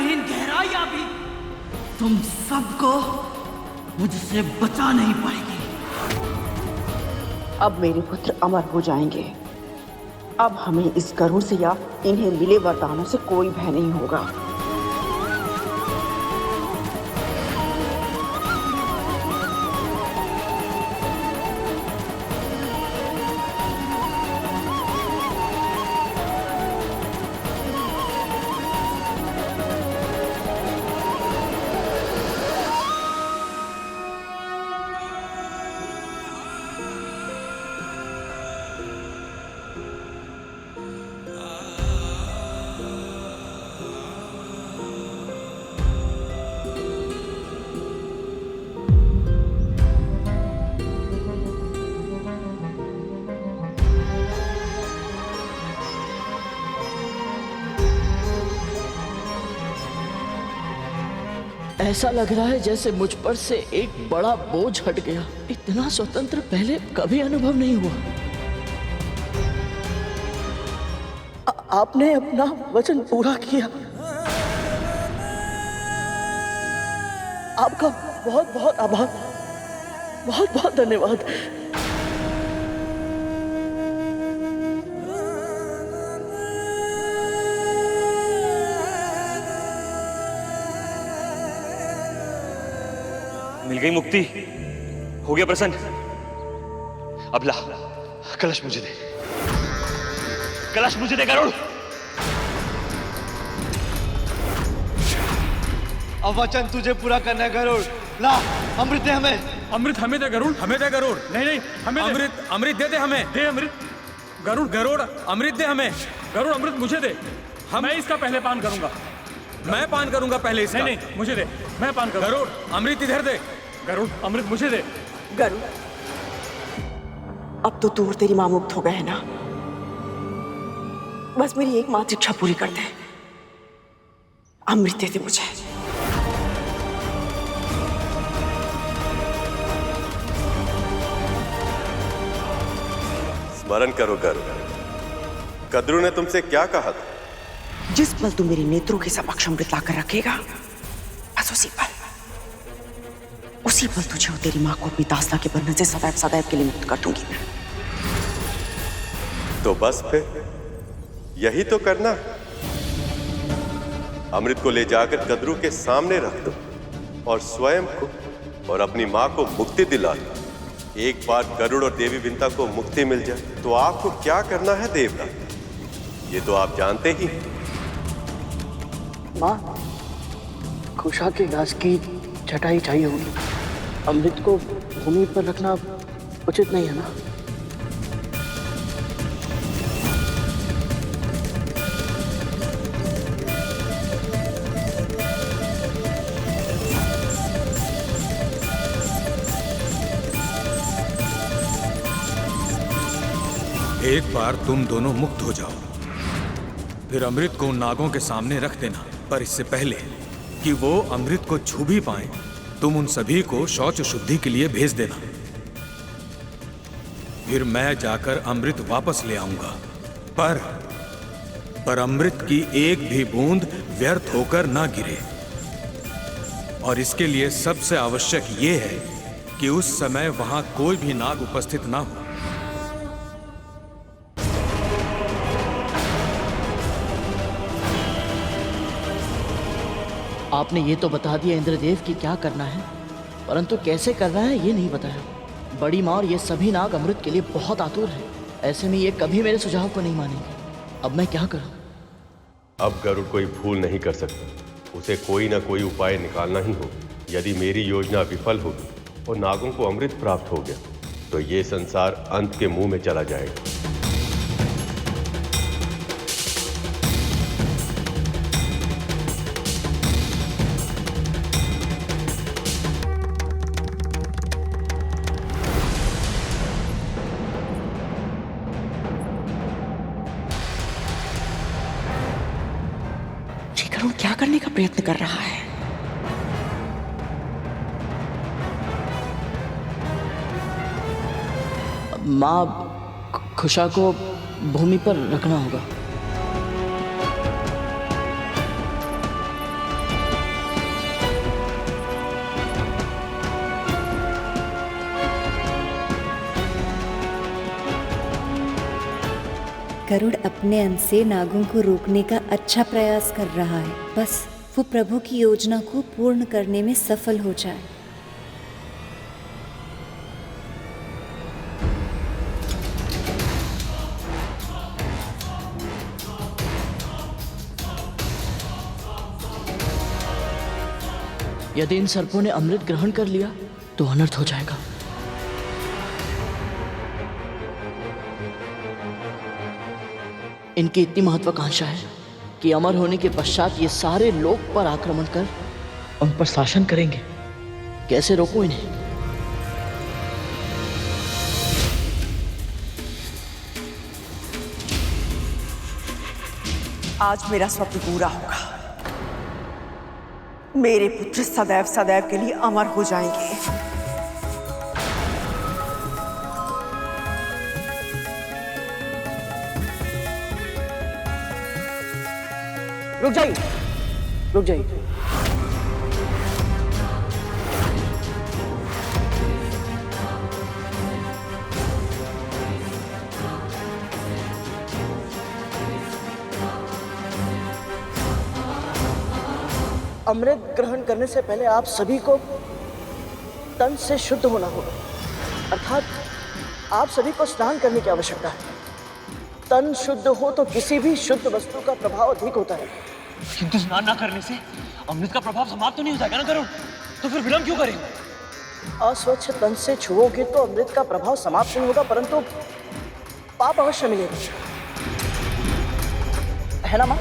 Speaker 10: इन गहराइयां भी तुम सबको मुझसे बचा नहीं पाएगी।
Speaker 20: अब मेरे पुत्र अमर हो जाएंगे। अब हमें इस गरुड़ से या इन्हें मिले वरदानों से कोई भय नहीं होगा।
Speaker 1: ऐसा लग रहा है जैसे मुझ पर से एक बड़ा बोझ हट गया। इतना स्वतंत्र पहले कभी अनुभव नहीं हुआ। आपने अपना वचन पूरा किया। आपका बहुत बहुत आभार, बहुत बहुत धन्यवाद।
Speaker 21: मिल गई मुक्ति, हो गया प्रसन्न। अब ला कलश मुझे दे, कलश मुझे दे गरुड़।
Speaker 25: अब वचन तुझे पूरा करना है गरुड़। ला अमृत दे हमें।
Speaker 12: अमृत हमें दे गरुड़, हमें दे गरुड़। नहीं नहीं हमें अमृत, अमृत दे दे हमें, दे अमृत। गरुड़ गरुड़ अमृत दे हमें, गरुड़ अमृत मुझे दे। मैं इसका पहले पान करूंगा। मैं पान करूंगा पहले इसका। नहीं नहीं मुझे दे, मैं पान करूंगा। गरुड़ अमृत इधर दे, गरुड़ अमृत मुझे दे।
Speaker 20: गरुड़ अब तो तू और तेरी मां मुक्त हो गए हैं ना। बस मेरी एकमात्र इच्छा पूरी कर दे, अमृत दे दे मुझे।
Speaker 2: स्मरण करो गरुड़, कद्रू ने तुमसे क्या कहा था?
Speaker 20: जिस पल तू मेरे नेत्रों के समक्ष अमृत लाकर रखेगा, बस उसी पल तुझे और तेरी मां को अपनी दासता के बंधन से सदैव सदैव के लिए मुक्त कर दूंगी मैं।
Speaker 2: तो बस फिर यही तो करना। अमृत को ले जाकर कद्रू के सामने रख दो और स्वयं को और अपनी मां को मुक्ति दिला दो। एक बार गरुड़ और देवी विंता को मुक्ति मिल जाए तो आपको क्या करना है देवराज, ये तो आप जानते ही।
Speaker 1: मां, खुशा के घास की चटाई चाहिए होगी। अमृत को भूमि पर रखना उचित नहीं है ना?
Speaker 12: एक बार तुम दोनों मुक्त हो जाओ, फिर अमृत को उन नागों के सामने रख देना। पर इससे पहले कि वो अमृत को छू भी पाए, तुम उन सभी को शौच शुद्धि के लिए भेज देना। फिर मैं जाकर अमृत वापस ले आऊंगा। पर अमृत की एक भी बूंद व्यर्थ होकर ना गिरे। और इसके लिए सबसे आवश्यक ये है कि उस समय वहां कोई भी नाग उपस्थित ना हो।
Speaker 1: आपने ये तो बता दिया इंद्रदेव कि क्या करना है, परंतु कैसे करना है ये नहीं बताया। बड़ी माँ और ये सभी नाग अमृत के लिए बहुत आतुर हैं। ऐसे में ये कभी मेरे सुझाव को नहीं मानेंगे। अब मैं क्या करूं?
Speaker 2: अब गरुड़ कोई भूल नहीं कर सकता, उसे कोई ना कोई उपाय निकालना ही होगा। यदि मेरी योजना विफल होगी और नागों को अमृत प्राप्त हो गया तो ये संसार अंत के मुंह में चला जाएगा।
Speaker 20: क्या करने का प्रयत्न कर रहा है?
Speaker 1: माँ, खुशा को भूमि पर रखना होगा।
Speaker 5: गरुड़ अपने अंश से नागों को रोकने का अच्छा प्रयास कर रहा है। बस वो प्रभु की योजना को पूर्ण करने में सफल हो जाए।
Speaker 1: यदि इन सर्पों ने अमृत ग्रहण कर लिया तो अनर्थ हो जाएगा। इनकी इतनी महत्वाकांक्षा है कि अमर होने के पश्चात ये सारे लोक पर आक्रमण कर उन पर शासन करेंगे। कैसे रोकूं इन्हें?
Speaker 3: आज मेरा स्वप्न पूरा होगा। मेरे पुत्र सदैव सदैव के लिए अमर हो जाएंगे।
Speaker 1: रुक जाइए, रुक जाइए। अमृत ग्रहण करने से पहले आप सभी को तन से शुद्ध होना होगा, अर्थात आप सभी को स्नान करने की आवश्यकता है। तन शुद्ध हो तो किसी भी शुद्ध वस्तु का प्रभाव अधिक होता है।
Speaker 21: किंतु स्नान ना करने से अमृत का प्रभाव समाप्त तो नहीं हो जाएगा ना गरुड़? तो फिर विलंब क्यों करेंगे?
Speaker 1: अस्वच्छ तन से छुओगे तो अमृत का प्रभाव समाप्त नहीं होगा, परंतु पाप अवश्य मिलेगा, है ना मां?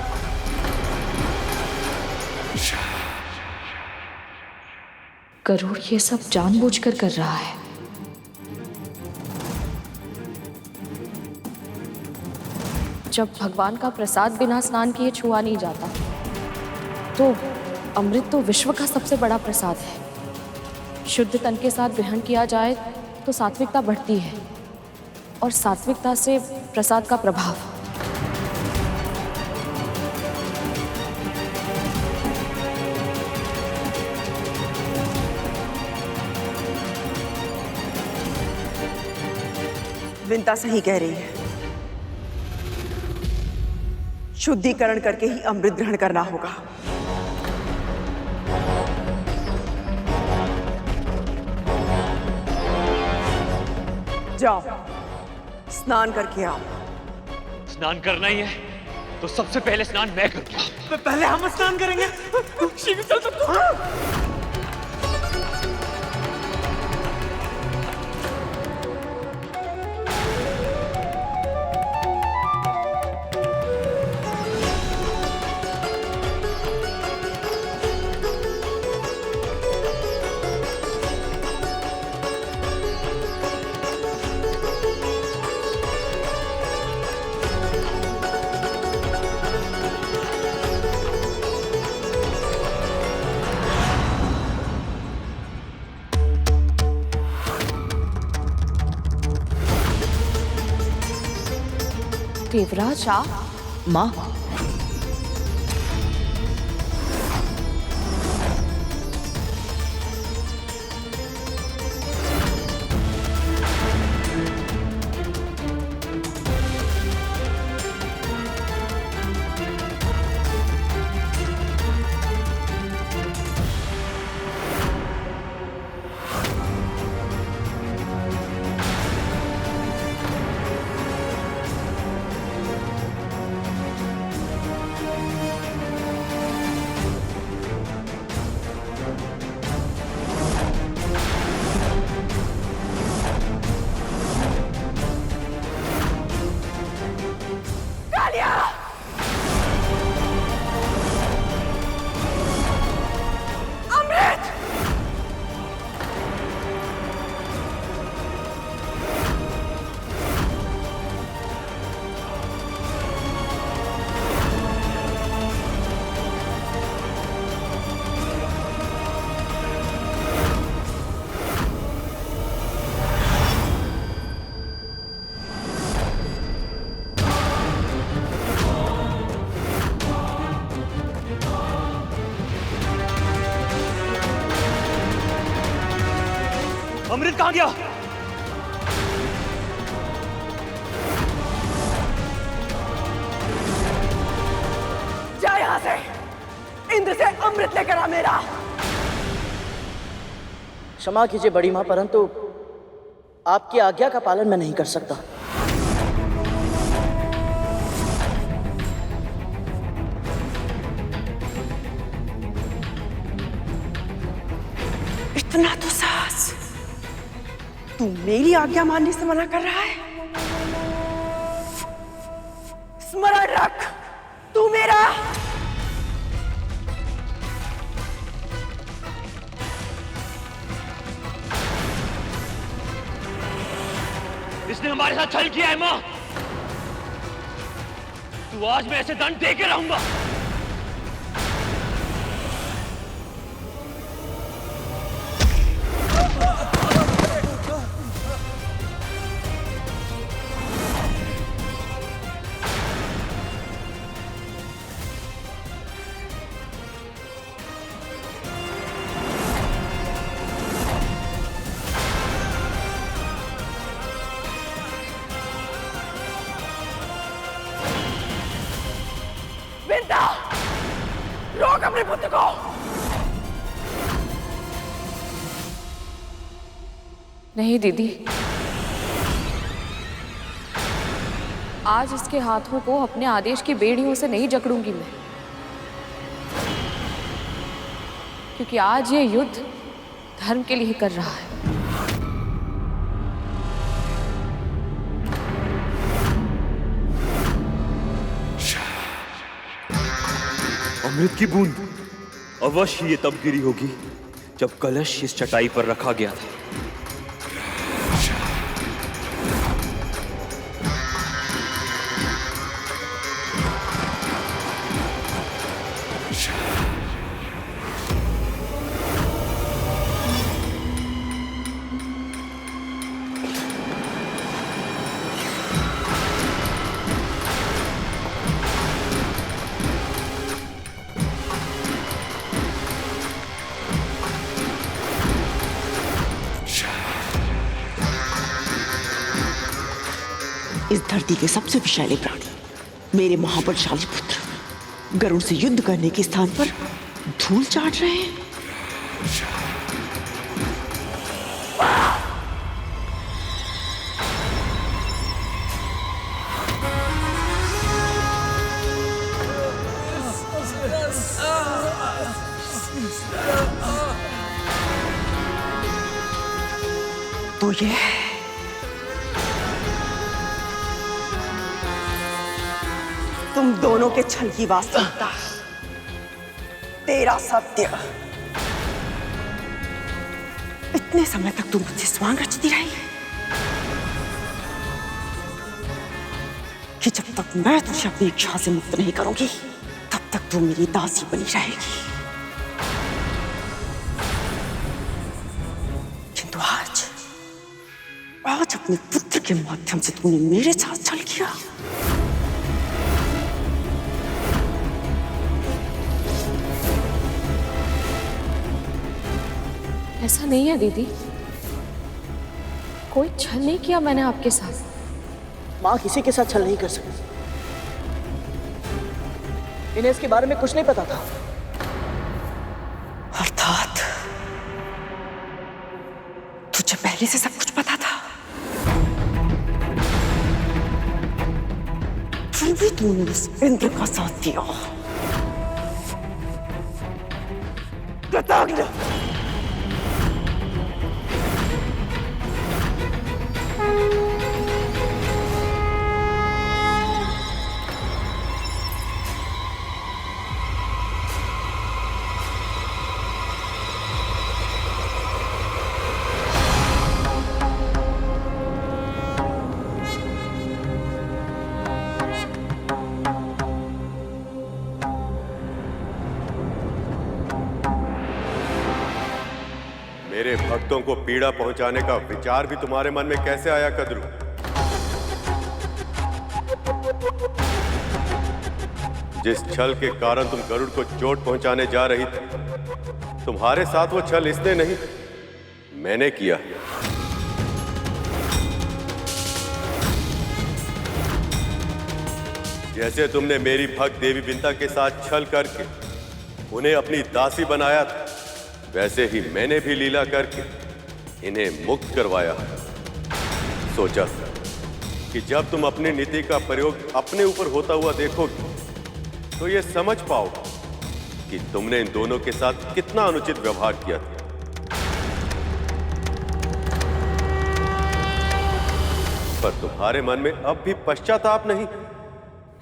Speaker 4: गरुड़ ये सब जानबूझकर कर रहा है। जब भगवान का प्रसाद बिना स्नान किए छुआ नहीं जाता, तो अमृत तो विश्व का सबसे बड़ा प्रसाद है। शुद्ध तन के साथ ग्रहण किया जाए तो सात्विकता बढ़ती है, और सात्विकता से प्रसाद का प्रभाव।
Speaker 3: विंता सही कह रही है। शुद्धिकरण करके ही अमृत ग्रहण करना होगा। जाओ, स्नान करके आओ।
Speaker 21: स्नान करना ही है तो सबसे पहले स्नान मैं करूंगा।
Speaker 25: पहले हम स्नान करेंगे। शीघ्र चल सकते।
Speaker 4: देवराज,
Speaker 1: माँ,
Speaker 21: अमृत कहाँ गया?
Speaker 3: अमृत लेकर आ मेरा।
Speaker 1: क्षमा कीजिए बड़ी माँ, परंतु आपकी आज्ञा का पालन मैं नहीं कर सकता।
Speaker 3: इतना तो साहस, तू मेरी आज्ञा मानने से मना कर रहा है? स्मरण रख, तू मेरा
Speaker 21: इसने हमारे साथ छल किया है माँ। तू आज मैं ऐसे दंड दे के रहूंगा।
Speaker 3: विंता, रोक अपने पुत्र को।
Speaker 4: नहीं दीदी, आज इसके हाथों को अपने आदेश की बेड़ियों से नहीं जकड़ूंगी मैं, क्योंकि आज ये युद्ध धर्म के लिए कर रहा है।
Speaker 21: अमृत की बूंद अवश्य ये तब गिरी होगी जब कलश इस चटाई पर रखा गया था।
Speaker 20: इस धरती के सबसे विशाले प्राणी, मेरे महाबलशाली पुत्र गरुड़ से युद्ध करने के स्थान पर धूल चाट रहे हैं। तो ये तुम दोनों के छल की वास्तविकता, तेरा सत्य। इतने समय तक तुम मुझसे स्वांग रचती रही कि जब तक मैं तुझे अपनी इच्छा से मुक्त नहीं करूंगी तब तक तू मेरी दासी बनी रहेगी। किंतु आज अपने पुत्र के माध्यम से तूने मेरे साथ छल किया।
Speaker 4: ऐसा नहीं है दीदी, कोई छल नहीं किया मैंने आपके साथ।
Speaker 1: माँ किसी के साथ छल नहीं कर सकती। इन्हें इसके बारे में कुछ नहीं पता था।
Speaker 20: अर्थात तुझे पहले से सब कुछ पता था। फिर भी तूने उस इंद्र का साथ दिया। कृतज्ञ।
Speaker 2: मेरे भक्तों को पीड़ा पहुंचाने का विचार भी तुम्हारे मन में कैसे आया कद्रू? जिस छल के कारण तुम गरुड़ को चोट पहुंचाने जा रही थी, तुम्हारे साथ वो छल इसने नहीं, मैंने किया। जैसे तुमने मेरी भक्त देवी विंता के साथ छल करके उन्हें अपनी दासी बनाया था, वैसे ही मैंने भी लीला करके इन्हें मुक्त करवाया। सोचा कि जब तुम अपनी नीति का प्रयोग अपने ऊपर होता हुआ देखोगे तो ये समझ पाओगे कि तुमने इन दोनों के साथ कितना अनुचित व्यवहार किया था। पर तुम्हारे मन में अब भी पश्चाताप नहीं,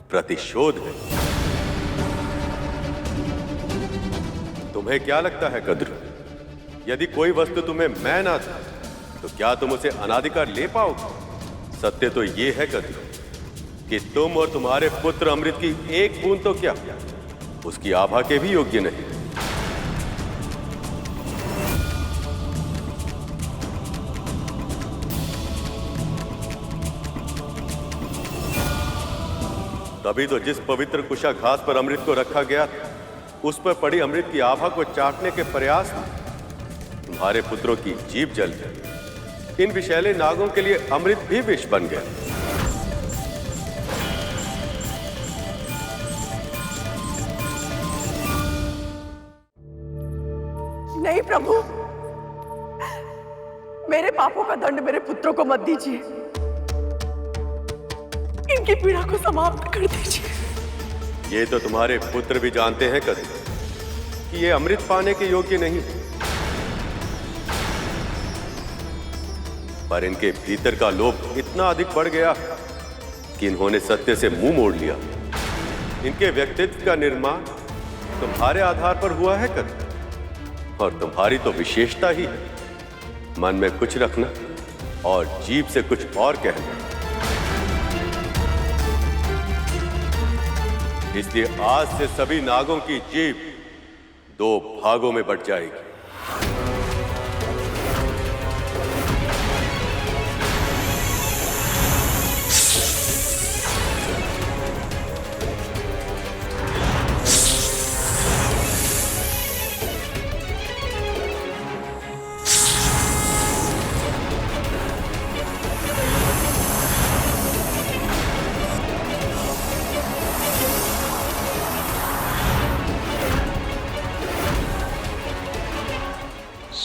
Speaker 2: प्रतिशोध है। तुम्हें क्या लगता है कद्रू, यदि कोई वस्तु तुम्हें मैं ना था तो क्या तुम उसे अनाधिकार ले पाओगे? सत्य तो ये है कद्रू कि तुम और तुम्हारे पुत्र अमृत की एक बूंद तो क्या उसकी आभा के भी योग्य नहीं। तभी तो जिस पवित्र कुशा घास पर अमृत को रखा गया था, उस पर पड़ी अमृत की आभा को चाटने के प्रयास में तुम्हारे पुत्रों की जीभ जल गई। इन विषैले नागों के लिए अमृत भी विष बन गया।
Speaker 3: नहीं प्रभु, मेरे पापों का दंड मेरे पुत्रों को मत दीजिए, इनकी पीड़ा को समाप्त कर दीजिए।
Speaker 2: ये तो तुम्हारे पुत्र भी जानते हैं कद्रू कि ये अमृत पाने के योग्य नहीं, पर इनके भीतर का लोभ इतना अधिक बढ़ गया कि इन्होंने सत्य से मुंह मोड़ लिया। इनके व्यक्तित्व का निर्माण तुम्हारे आधार पर हुआ है कद्रू, और तुम्हारी तो विशेषता ही है मन में कुछ रखना और जीभ से कुछ और कहना। इसलिए आज से सभी नागों की जीभ 2 भागों में बंट जाएगी।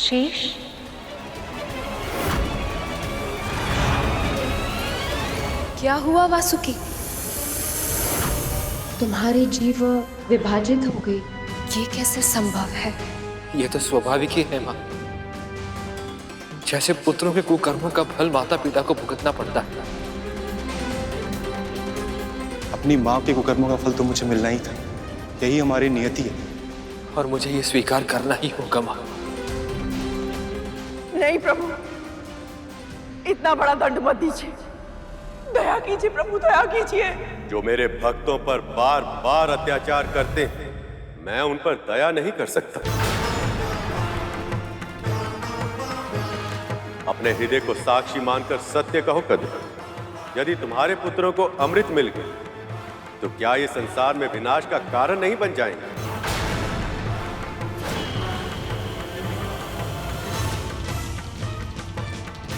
Speaker 5: शेष,
Speaker 8: क्या हुआ वासुकी? तुम्हारी जीव विभाजित हो गई।
Speaker 4: ये कैसे संभव है?
Speaker 24: यह तो स्वाभाविक ही है माँ। जैसे पुत्रों के कुकर्मों का फल माता पिता को भुगतना पड़ता है।
Speaker 6: अपनी माँ के कुकर्मों का फल तो मुझे मिलना ही था, यही हमारी नियति है,
Speaker 24: और मुझे ये स्वीकार करना ही होगा माँ।
Speaker 3: नहीं प्रभु, इतना बड़ा दंड मत दीजिए, दया कीजिए प्रभु, दया कीजिए।
Speaker 2: जो मेरे भक्तों पर बार बार अत्याचार करते हैं, मैं उन पर दया नहीं कर सकता। अपने हृदय को साक्षी मानकर सत्य कहो कद्रू, यदि तुम्हारे पुत्रों को अमृत मिल गया तो क्या ये संसार में विनाश का कारण नहीं बन जाएंगे?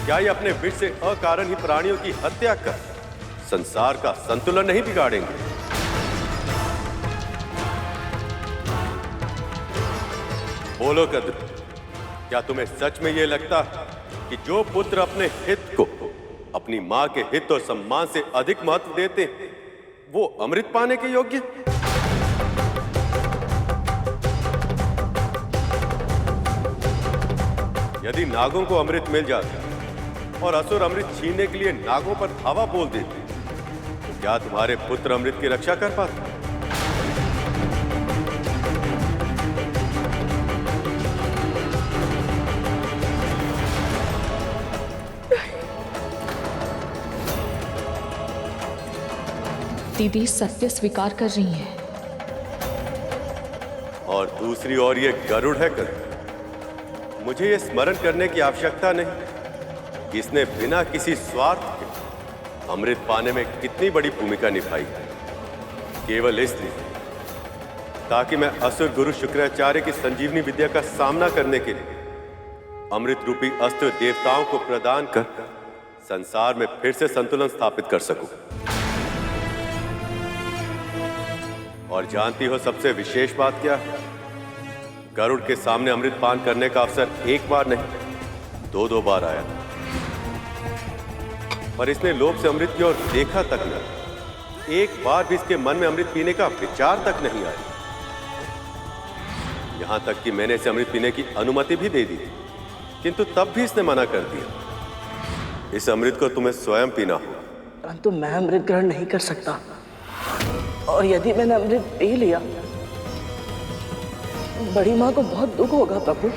Speaker 2: क्या ये अपने विष से अकारण ही प्राणियों की हत्या कर संसार का संतुलन नहीं बिगाड़ेंगे? बोलो कद्रू, क्या तुम्हें सच में यह लगता कि जो पुत्र अपने हित को अपनी मां के हित और सम्मान से अधिक महत्व देते हैं, वो अमृत पाने के योग्य? यदि नागों को अमृत मिल जाता और असुर अमृत छीनने के लिए नागों पर धावा बोल देते, तो क्या तुम्हारे पुत्र अमृत की रक्षा कर पाते?
Speaker 4: दीदी सत्य स्वीकार कर रही हैं।
Speaker 2: और दूसरी ओर ये गरुड़ है कद्रू, मुझे ये स्मरण करने की आवश्यकता नहीं कि इसने बिना किसी स्वार्थ के अमृत पाने में कितनी बड़ी भूमिका निभाई, केवल इसलिए ताकि मैं असुर गुरु शुक्राचार्य की संजीवनी विद्या का सामना करने के लिए अमृत रूपी अस्त्र देवताओं को प्रदान कर संसार में फिर से संतुलन स्थापित कर सकूं। और जानती हो सबसे विशेष बात क्या है? गरुड़ के सामने अमृत पान करने का अवसर एक बार नहीं, दो बार आया, पर इसने लोभ से अमृत की ओर देखा तक नहीं। एक बार भी इसके मन में अमृत पीने का विचार तक नहीं आया। यहां तक कि मैंने इसे अमृत पीने की अनुमति भी दे दी, किंतु तब भी इसने मना कर दिया। इस अमृत को तुम्हें स्वयं पीना हो।
Speaker 1: परंतु मैं अमृत ग्रहण नहीं कर सकता, और यदि मैंने अमृत पी लिया, बड़ी माँ को बहुत दुख होगा प्रभु।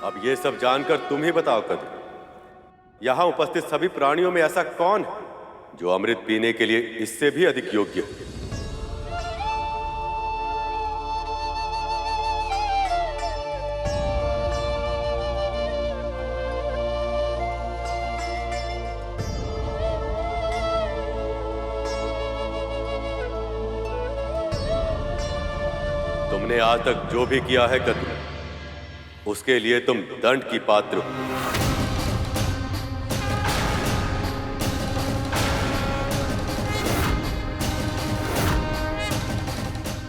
Speaker 2: अब ये सब जानकर तुम ही बताओ कद्रू, यहां उपस्थित सभी प्राणियों में ऐसा कौन है जो अमृत पीने के लिए इससे भी अधिक योग्य है? तुमने आज तक जो भी किया है कद्रू, उसके लिए तुम दंड की पात्र हो।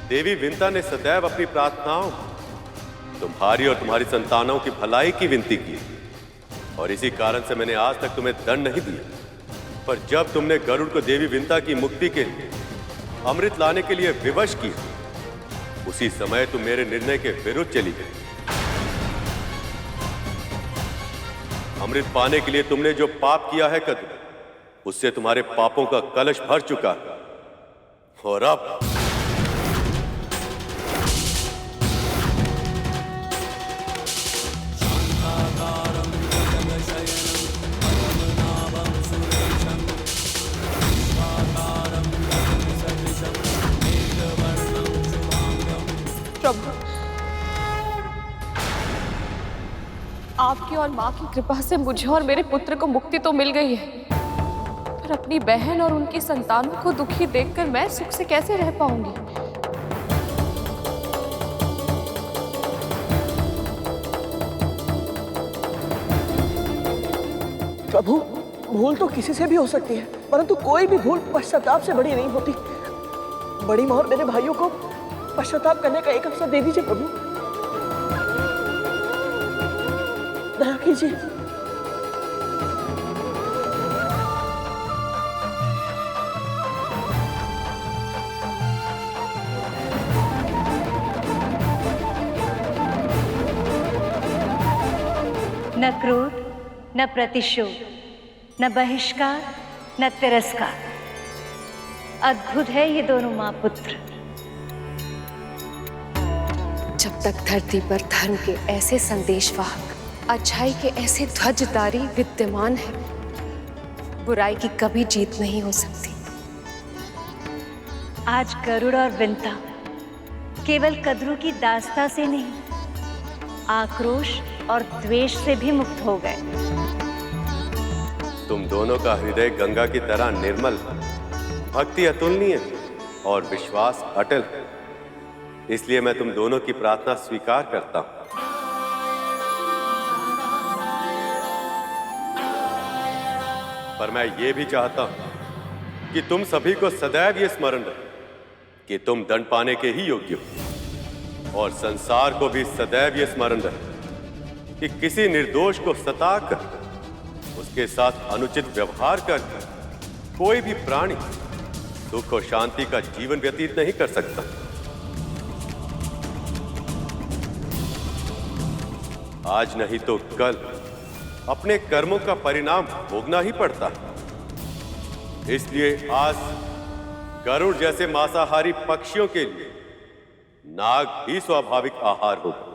Speaker 2: देवी विंता ने सदैव अपनी प्रार्थनाओं तुम्हारी और तुम्हारी संतानों की भलाई की विनती की, और इसी कारण से मैंने आज तक तुम्हें दंड नहीं दिया। पर जब तुमने गरुड़ को देवी विंता की मुक्ति के लिए अमृत लाने के लिए विवश किया, उसी समय तुम मेरे निर्णय के विरुद्ध चली गई। अमृत पाने के लिए तुमने जो पाप किया है कद्रू, उससे तुम्हारे पापों का कलश भर चुका है। और अब
Speaker 4: प्रभु, आपकी और माँ की कृपा से मुझे और मेरे पुत्र को मुक्ति तो मिल गई है, पर अपनी बहन और उनकी संतानों को दुखी देखकर मैं सुख से कैसे रह पाऊंगी?
Speaker 1: प्रभु, भूल तो किसी से भी हो सकती है, परंतु कोई भी भूल पश्चाताप से बड़ी नहीं होती। बड़ी माँ और मेरे भाइयों को पश्चाताप करने का एक अवसर दे दीजिए प्रभु, दया कीजिए।
Speaker 5: न क्रोध, न प्रतिशोध, न बहिष्कार, न तिरस्कार। अद्भुत है ये दोनों माँ पुत्र।
Speaker 4: जब तक धरती पर धर्म के ऐसे संदेशवाहक, अच्छाई के ऐसे ध्वजधारी विद्यमान है, बुराई की कभी जीत नहीं हो सकती।
Speaker 5: आज गरुड़ और विंता केवल कद्रू की दास्ता से नहीं, आक्रोश और द्वेष से भी मुक्त हो गए।
Speaker 2: तुम दोनों का हृदय गंगा की तरह निर्मल, भक्ति अतुलनीय और विश्वास अटल है। इसलिए मैं तुम दोनों की प्रार्थना स्वीकार करता हूं। पर मैं ये भी चाहता हूं कि तुम सभी को सदैव ये स्मरण रहे कि तुम दंड पाने के ही योग्य हो, और संसार को भी सदैव ये स्मरण रहे कि किसी निर्दोष को सताकर, उसके साथ अनुचित व्यवहार कर कोई भी प्राणी सुख और शांति का जीवन व्यतीत नहीं कर सकता। आज नहीं तो कल अपने कर्मों का परिणाम भोगना ही पड़ता है। इसलिए आज गरुड़ जैसे मांसाहारी पक्षियों के लिए नाग भी स्वाभाविक आहार होगा।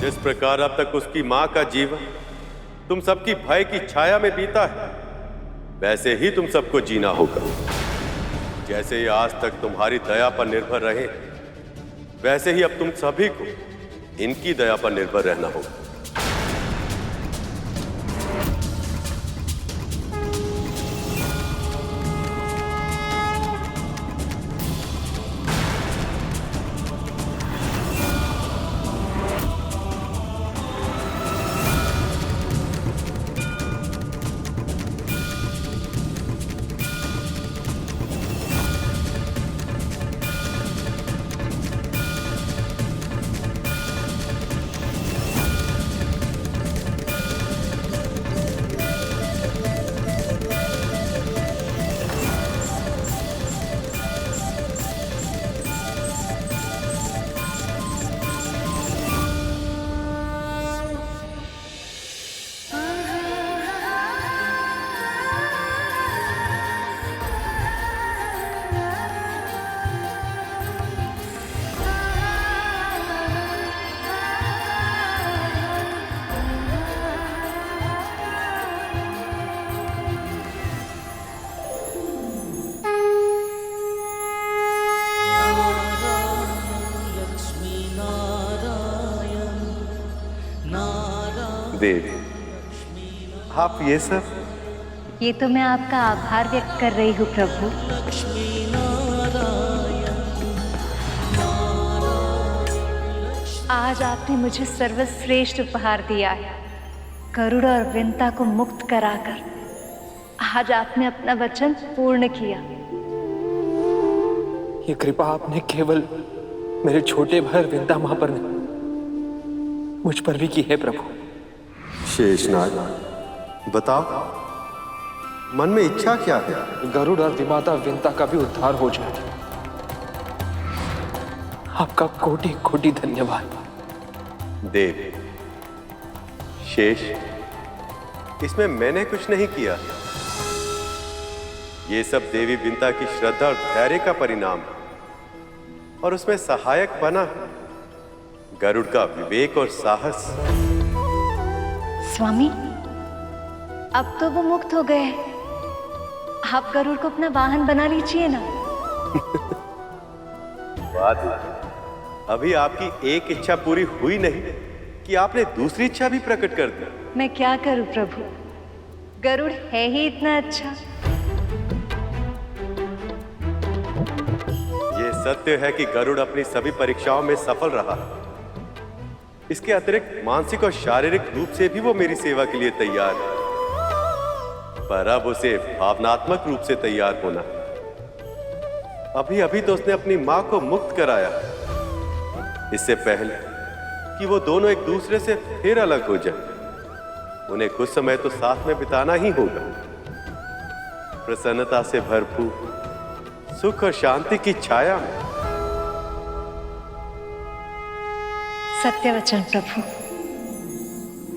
Speaker 2: जिस प्रकार अब तक उसकी मां का जीवन तुम सबकी भय की छाया में बीता है, वैसे ही तुम सबको जीना होगा। जैसे ये आज तक तुम्हारी दया पर निर्भर रहे, वैसे ही अब तुम सभी को इनकी दया पर निर्भर रहना होगा।
Speaker 11: देवी, आप ये सब?
Speaker 5: ये तो मैं आपका आभार व्यक्त कर रही हूँ प्रभु। आज आपने मुझे सर्वश्रेष्ठ उपहार दिया है, गरुड़ और विंता को मुक्त कराकर। आज आपने अपना वचन पूर्ण किया।
Speaker 24: ये कृपा आपने केवल मेरे छोटे भाई विंता मां पर नहीं, मुझ पर भी की है प्रभु।
Speaker 11: शेषनाग, बताओ, मन में इच्छा क्या है?
Speaker 24: गरुड़ और विमाता विंता का भी उद्धार हो जाए। आपका कोटि कोटि धन्यवाद।
Speaker 2: देव, शेष, इसमें मैंने कुछ नहीं किया। ये सब देवी विंता की श्रद्धा और धैर्य का परिणाम है, और उसमें सहायक बना गरुड़ का विवेक और साहस।
Speaker 5: स्वामी, अब तो वो मुक्त हो गए। आप गरुड़ को अपना वाहन बना लीजिए ना।
Speaker 2: बात अभी आपकी एक इच्छा पूरी हुई नहीं कि आपने दूसरी इच्छा भी प्रकट कर दी।
Speaker 5: मैं क्या करूं प्रभु, गरुड़ है ही इतना अच्छा।
Speaker 2: ये सत्य है कि गरुड़ अपनी सभी परीक्षाओं में सफल रहा। इसके अतिरिक्त मानसिक और शारीरिक रूप से भी वो मेरी सेवा के लिए तैयार है, पर अब उसे भावनात्मक रूप से तैयार होना। अभी अभी तो उसने अपनी मां को मुक्त कराया, इससे पहले कि वो दोनों एक दूसरे से फिर अलग हो जाए, उन्हें कुछ समय तो साथ में बिताना ही होगा। प्रसन्नता से भरपूर सुख और शांति की छाया में।
Speaker 5: सत्य वचन प्रभु,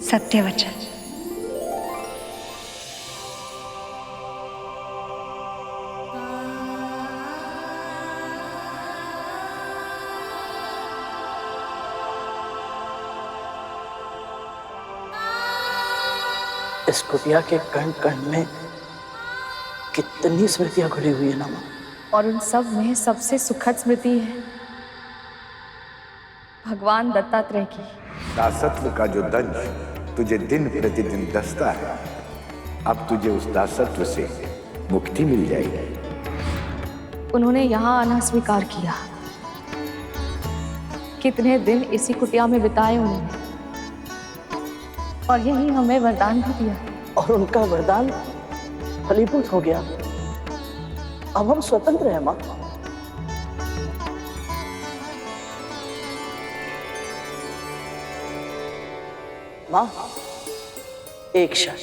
Speaker 5: सत्य वचन।
Speaker 1: इस कुटिया के कण कण में कितनी स्मृतियां घुली हुई है ना मां,
Speaker 4: और उन सब में सबसे सुखद स्मृति है भगवान दत्तात्रेय की।
Speaker 9: दासत्व का जो दंश तुझे दिन प्रतिदिन दसता है, अब तुझे उस दासत्व से मुक्ति मिल जाएगी।
Speaker 4: उन्होंने यहाँ आना स्वीकार किया। कितने दिन इसी कुटिया में बिताए उन्होंने, और यही हमें वरदान भी दिया।
Speaker 1: और उनका वरदान फलीभूत हो गया। अब हम स्वतंत्र हैं मां। मां, एक क्षण।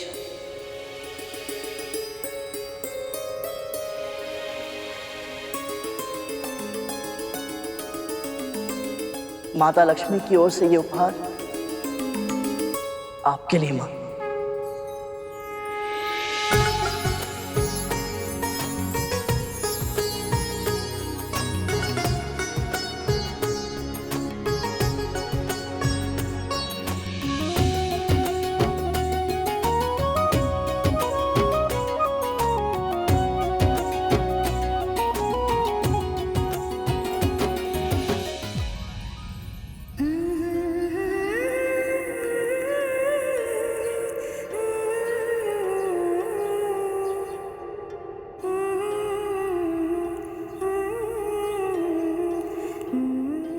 Speaker 1: माता लक्ष्मी की ओर से ये उपहार आपके लिए मां।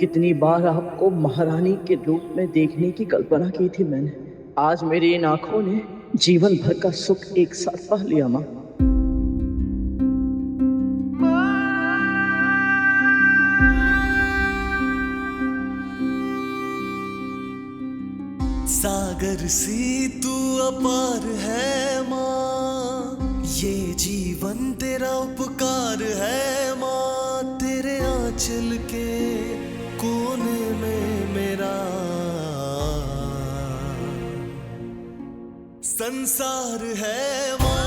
Speaker 1: कितनी बार आपको महारानी के रूप में देखने की कल्पना की थी मैंने। आज मेरी इन आंखों ने जीवन भर का सुख एक साथ पा लिया माँ।
Speaker 13: सागर सी तू अपार है माँ, ये जीवन तेरा उपकार है माँ। तेरे आंचल के कोने में मेरा संसार है माँ,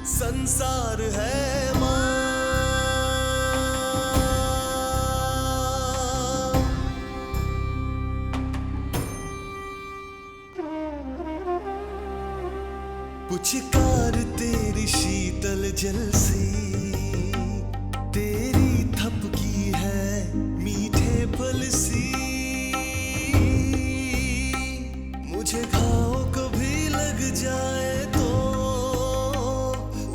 Speaker 13: संसार है माँ। पुचकार तेरी शीतल जल सी, तेरी थपकी है मीठे फल सी। मुझे घाव कभी लग जाए तो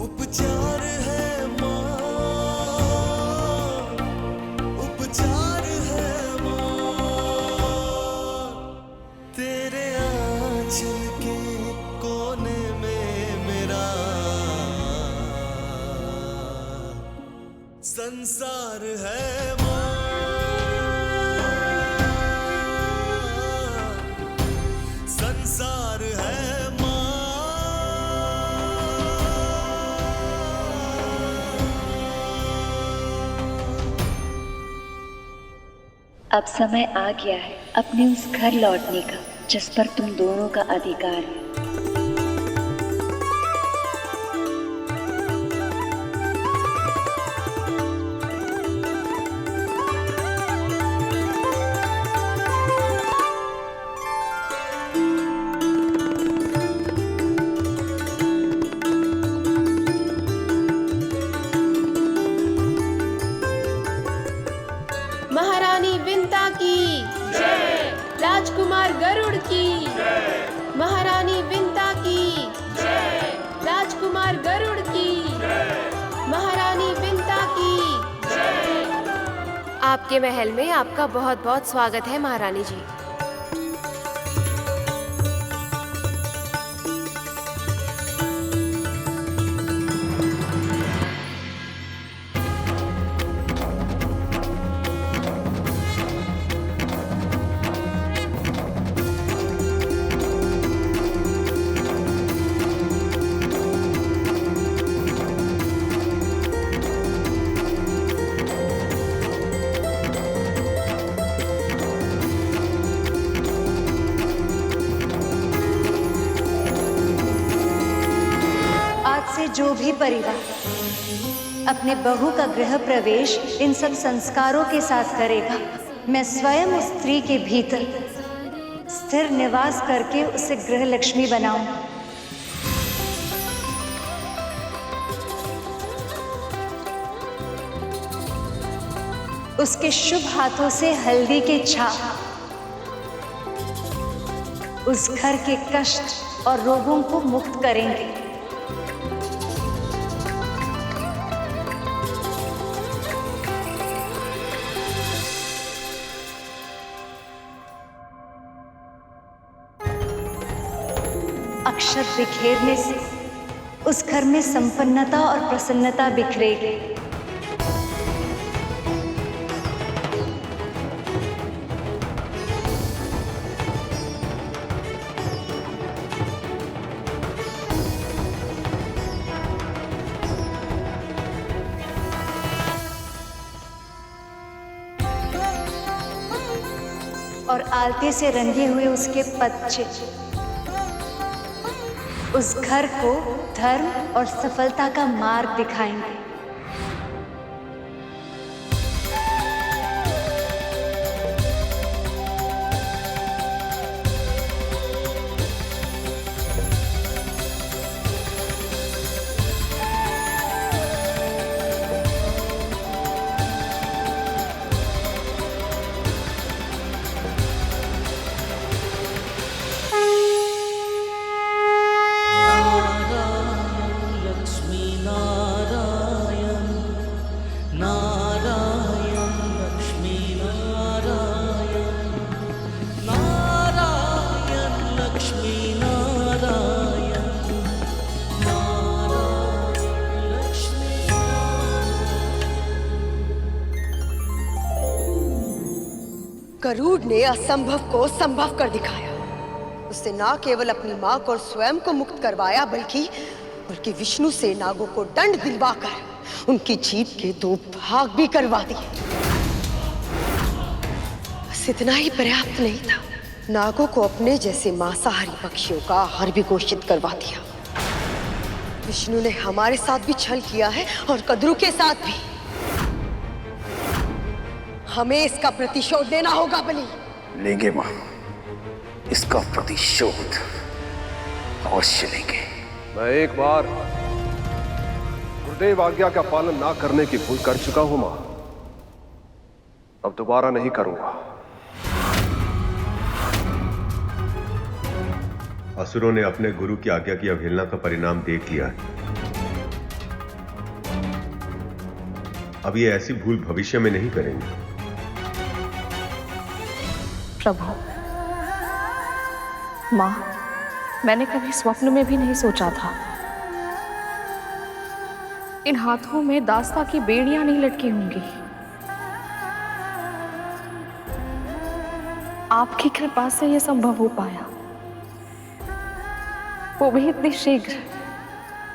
Speaker 13: उपचार है माँ, उपचार है माँ। तेरे आंचल के कोने में मेरा संसार है माँ, संसार है माँ।
Speaker 5: अब समय आ गया है अपने उस घर लौटने का जिस पर तुम दोनों का अधिकार है।
Speaker 15: महारानी विंता की जय, राजकुमार गरुड़ की जय, महारानी विंता की जय, राजकुमार गरुड़ की जय, महारानी विंता की जय।
Speaker 16: आपके महल में आपका बहुत बहुत स्वागत है महारानी जी।
Speaker 5: जो भी परिवार अपने बहू का गृह प्रवेश इन सब संस्कारों के साथ करेगा, मैं स्वयं उस स्त्री के भीतर स्थिर निवास करके उसे गृह लक्ष्मी बनाऊं। उसके शुभ हाथों से हल्दी के छाप उस घर के कष्ट और रोगों को मुक्त करेंगे। अक्षत बिखेरने से उस घर में संपन्नता और प्रसन्नता बिखरेगी। और आलते से रंगे हुए उसके पच्चे उस घर को धर्म और सफलता का मार्ग दिखाएंगे।
Speaker 13: लक्ष्मी नारायण
Speaker 3: गरुड़ ने असंभव को संभव कर दिखाया। उसने ना केवल अपनी मां को और स्वयं को मुक्त करवाया, बल्कि विष्णु से नागों को दंड दिलवाकर उनकी जीत के 2 भाग भी करवा दिए। बस इतना ही पर्याप्त नहीं था, नागों को अपने जैसे मांसाहारी पक्षियों का आहार भी घोषित करवा दिया। विष्णु ने हमारे साथ भी छल किया है और कद्रू के साथ भी। हमें इसका प्रतिशोध लेना होगा बलि।
Speaker 7: लेंगे मां, इसका प्रतिशोध अवश्य लेंगे।
Speaker 14: मैं एक बार गुरुदेव आज्ञा का पालन ना करने की भूल कर चुका हूं मां, अब दोबारा नहीं करूंगा।
Speaker 2: असुरों ने अपने गुरु की आज्ञा की अवहेलना का परिणाम देख लिया है। अब ये ऐसी भूल भविष्य में नहीं करेंगे।
Speaker 4: प्रभु, माँ, मैंने कभी स्वप्न में भी नहीं सोचा था इन हाथों में दास्ता की बेड़ियां नहीं लटकी होंगी। आपकी कृपा से यह संभव हो पाया, वो भी इतनी शीघ्र।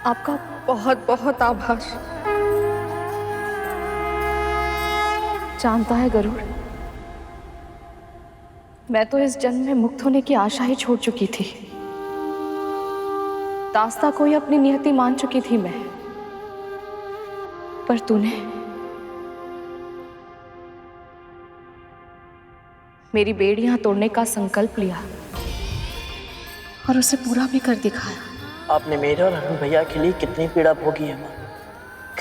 Speaker 4: आपका बहुत बहुत आभार। जानता है गरुड़, मैं तो इस जन्म में मुक्त होने की आशा ही छोड़ चुकी थी। दास्ता को ही अपनी नियति मान चुकी थी मैं, पर तूने मेरी बेड़ियां तोड़ने का संकल्प लिया और उसे पूरा भी कर दिखाया।
Speaker 1: आपने मेरे और अरुण भैया के लिए कितनी पीड़ा भोगी है माँ,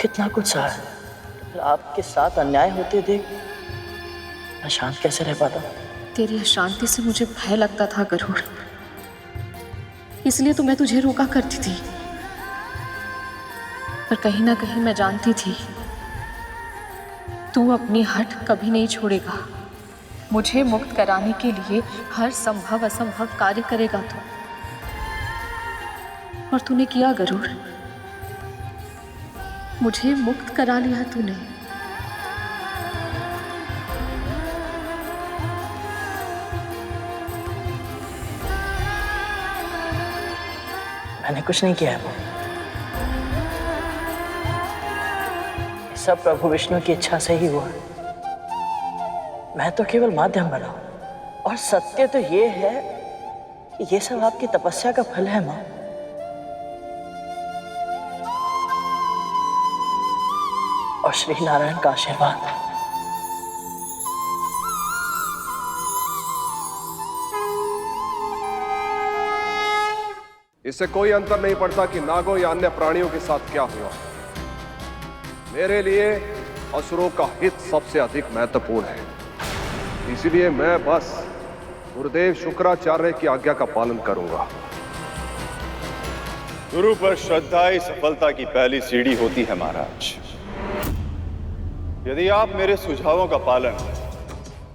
Speaker 1: कितना कुछ सहा है। फिर आपके साथ अन्याय होते देख मैं शांत कैसे रह पाता?
Speaker 4: तेरी अशांति से मुझे भय लगता था गरुड़, इसलिए तो मैं तुझे रोका करती थी। पर कहीं ना कहीं मैं जानती थी तू अपनी हट कभी नहीं छोड़ेगा। मुझे मुक्त कराने के लिए हर संभव असंभव कार्य करेगा तू, और तूने किया गरुड़। मुझे मुक्त करा लिया तूने।
Speaker 1: मैंने कुछ नहीं किया है। सब प्रभु विष्णु की इच्छा से ही हुआ। मैं तो केवल माध्यम बना, और सत्य तो ये है कि ये सब आपकी तपस्या का फल है माँ। और श्री नारायण का आशीर्वाद।
Speaker 14: इससे कोई अंतर नहीं पड़ता कि नागों या अन्य प्राणियों के साथ क्या हुआ। मेरे लिए असुरों का हित सबसे अधिक महत्वपूर्ण है, इसलिए मैं बस गुरुदेव शुक्राचार्य की आज्ञा का पालन करूंगा।
Speaker 17: गुरु पर श्रद्धा ही सफलता की पहली सीढ़ी होती है महाराज। यदि आप मेरे सुझावों का पालन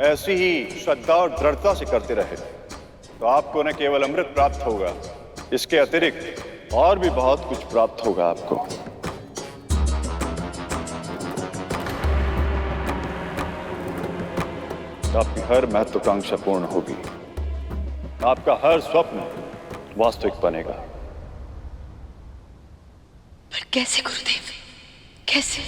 Speaker 17: ऐसी ही श्रद्धा और दृढ़ता से करते रहे तो आपको न केवल अमृत प्राप्त होगा, इसके अतिरिक्त और भी बहुत कुछ प्राप्त होगा आपको। आपकी हर महत्वाकांक्षा पूर्ण होगी, आपका हर स्वप्न वास्तविक बनेगा।
Speaker 3: पर कैसे गुरुदेव, कैसे?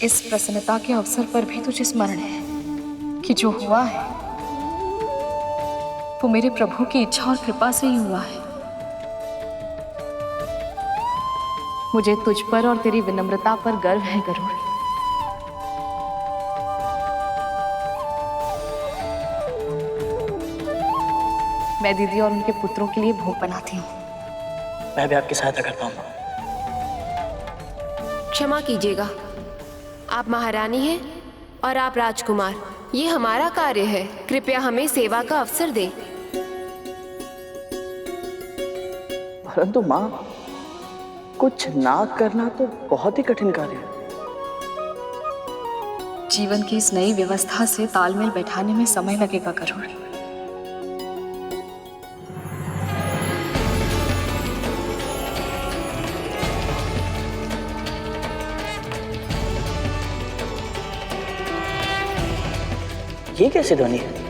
Speaker 4: इस प्रसन्नता के अवसर पर भी तुझे स्मरण है कि जो हुआ है वो मेरे प्रभु की इच्छा और कृपा से ही हुआ है। मुझे तुझ पर और तेरी विनम्रता पर गर्व है गरुड़। मैं दीदी और उनके पुत्रों के लिए भोग बनाती हूँ।
Speaker 1: मैं भी आपकी सहायता करता हूँ।
Speaker 16: क्षमा कीजिएगा, आप महारानी हैं और आप राजकुमार। ये हमारा कार्य है, कृपया हमें सेवा का अवसर दें।
Speaker 1: परंतु माँ, कुछ ना करना तो बहुत ही कठिन कार्य है।
Speaker 4: जीवन की इस नई व्यवस्था से तालमेल बैठाने में समय लगेगा गरुड़।
Speaker 1: ये कैसी ध्वनि है?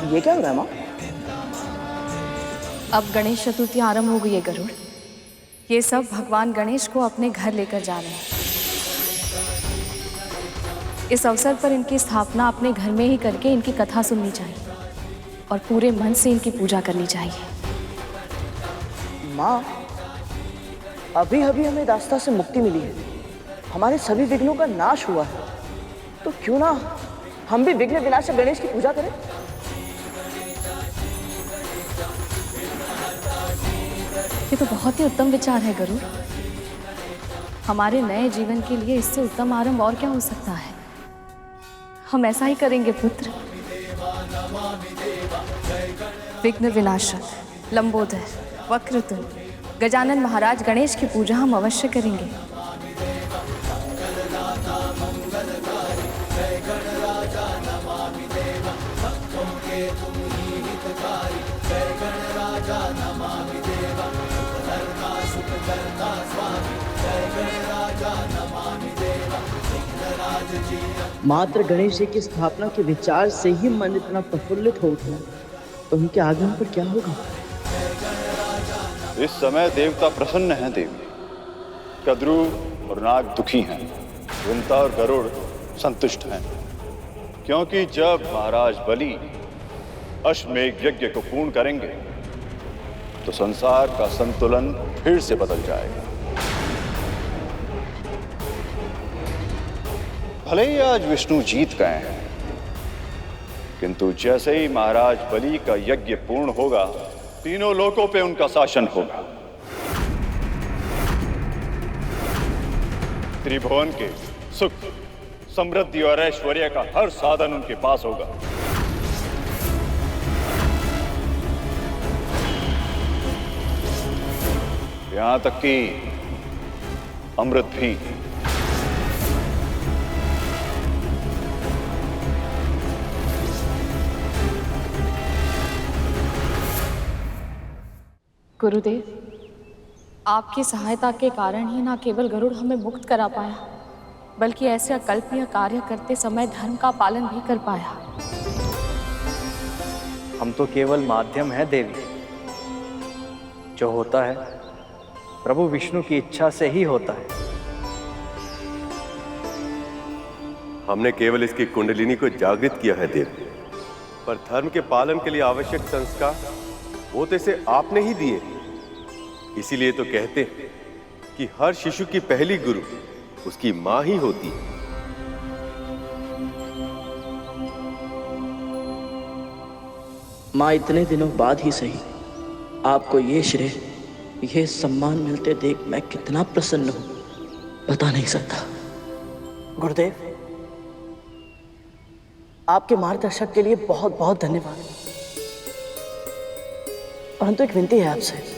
Speaker 1: ये क्या हो रहा है माँ?
Speaker 4: अब गणेश चतुर्थी आरंभ हो गई है गरुड़। ये सब भगवान गणेश को अपने घर लेकर जा रहे हैं। इस अवसर पर इनकी स्थापना अपने घर में ही करके इनकी कथा सुननी चाहिए और पूरे मन से इनकी पूजा करनी चाहिए।
Speaker 1: माँ, अभी अभी हमें दास्ता से मुक्ति मिली है, हमारे सभी विघ्नों का नाश हुआ है, तो क्यों ना हम भी विघ्न विनाशक गणेश की पूजा करें?
Speaker 4: ये तो बहुत ही उत्तम विचार है गरुड़। हमारे नए जीवन के लिए इससे उत्तम आरंभ और क्या हो सकता है। हम ऐसा ही करेंगे पुत्र। विघ्न विनाशक, लंबोदर, वक्रतुंड, गजानन महाराज गणेश की पूजा हम अवश्य करेंगे।
Speaker 1: मात्र गणेश जी की स्थापना के विचार से ही मन इतना प्रफुल्लित हो उठा, तो उनके आगमन पर क्या होगा?
Speaker 17: इस समय देवता प्रसन्न हैं देवी। कद्रू और नाग दुखी हैं, विंता और गरुड़ संतुष्ट हैं, क्योंकि जब महाराज बलि अश्वमेघ यज्ञ को पूर्ण करेंगे तो संसार का संतुलन फिर से बदल जाएगा। भले ही आज विष्णु जीत गए हैं, किंतु जैसे ही महाराज बलि का यज्ञ पूर्ण होगा, तीनों लोकों पे उनका शासन होगा। त्रिभुवन के सुख, समृद्धि और ऐश्वर्य का हर साधन उनके पास होगा। यहां तक कि अमृत भी।
Speaker 4: गुरुदेव, आपकी सहायता के कारण ही न केवल गरुड़ हमें मुक्त करा पाया, बल्कि ऐसे अकल्पनीय कार्य करते समय धर्म का पालन भी कर पाया।
Speaker 10: हम तो केवल माध्यम हैं देवी। जो होता है प्रभु विष्णु की इच्छा से ही होता है।
Speaker 2: हमने केवल इसकी कुंडलिनी को जागृत किया है देव, पर धर्म के पालन के लिए आवश्यक संस्कार वो तो इसे आपने ही दिए। इसीलिए तो कहते हैं कि हर शिशु की पहली गुरु उसकी मां ही होती है।
Speaker 1: मां, इतने दिनों बाद ही सही आपको ये श्रेय, ये सम्मान मिलते देख मैं कितना प्रसन्न हूं, बता नहीं सकता। गुरुदेव, आपके मार्गदर्शक के लिए बहुत बहुत धन्यवाद। परंतु एक विनती है आपसे।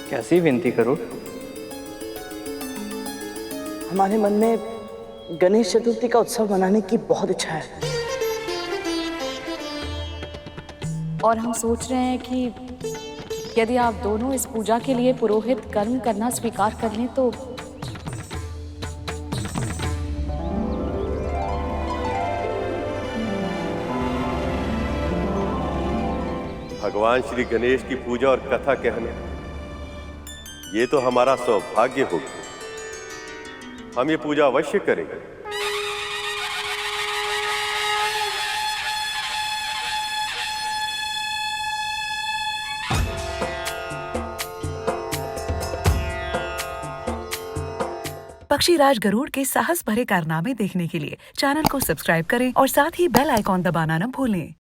Speaker 10: कैसी विनती करूं?
Speaker 1: हमारे मन में गणेश चतुर्थी का उत्सव मनाने की बहुत इच्छा है,
Speaker 4: और हम सोच रहे हैं कि यदि आप दोनों इस पूजा के लिए पुरोहित कर्म करना स्वीकार कर लें तो
Speaker 2: भगवान श्री गणेश की पूजा और कथा कहने, ये तो हमारा सौभाग्य होगा। हम ये पूजा अवश्य करेंगे।
Speaker 12: पक्षीराज गरुड़ के साहस भरे कारनामे देखने के लिए चैनल को सब्सक्राइब करें और साथ ही बेल आइकॉन दबाना न भूलें।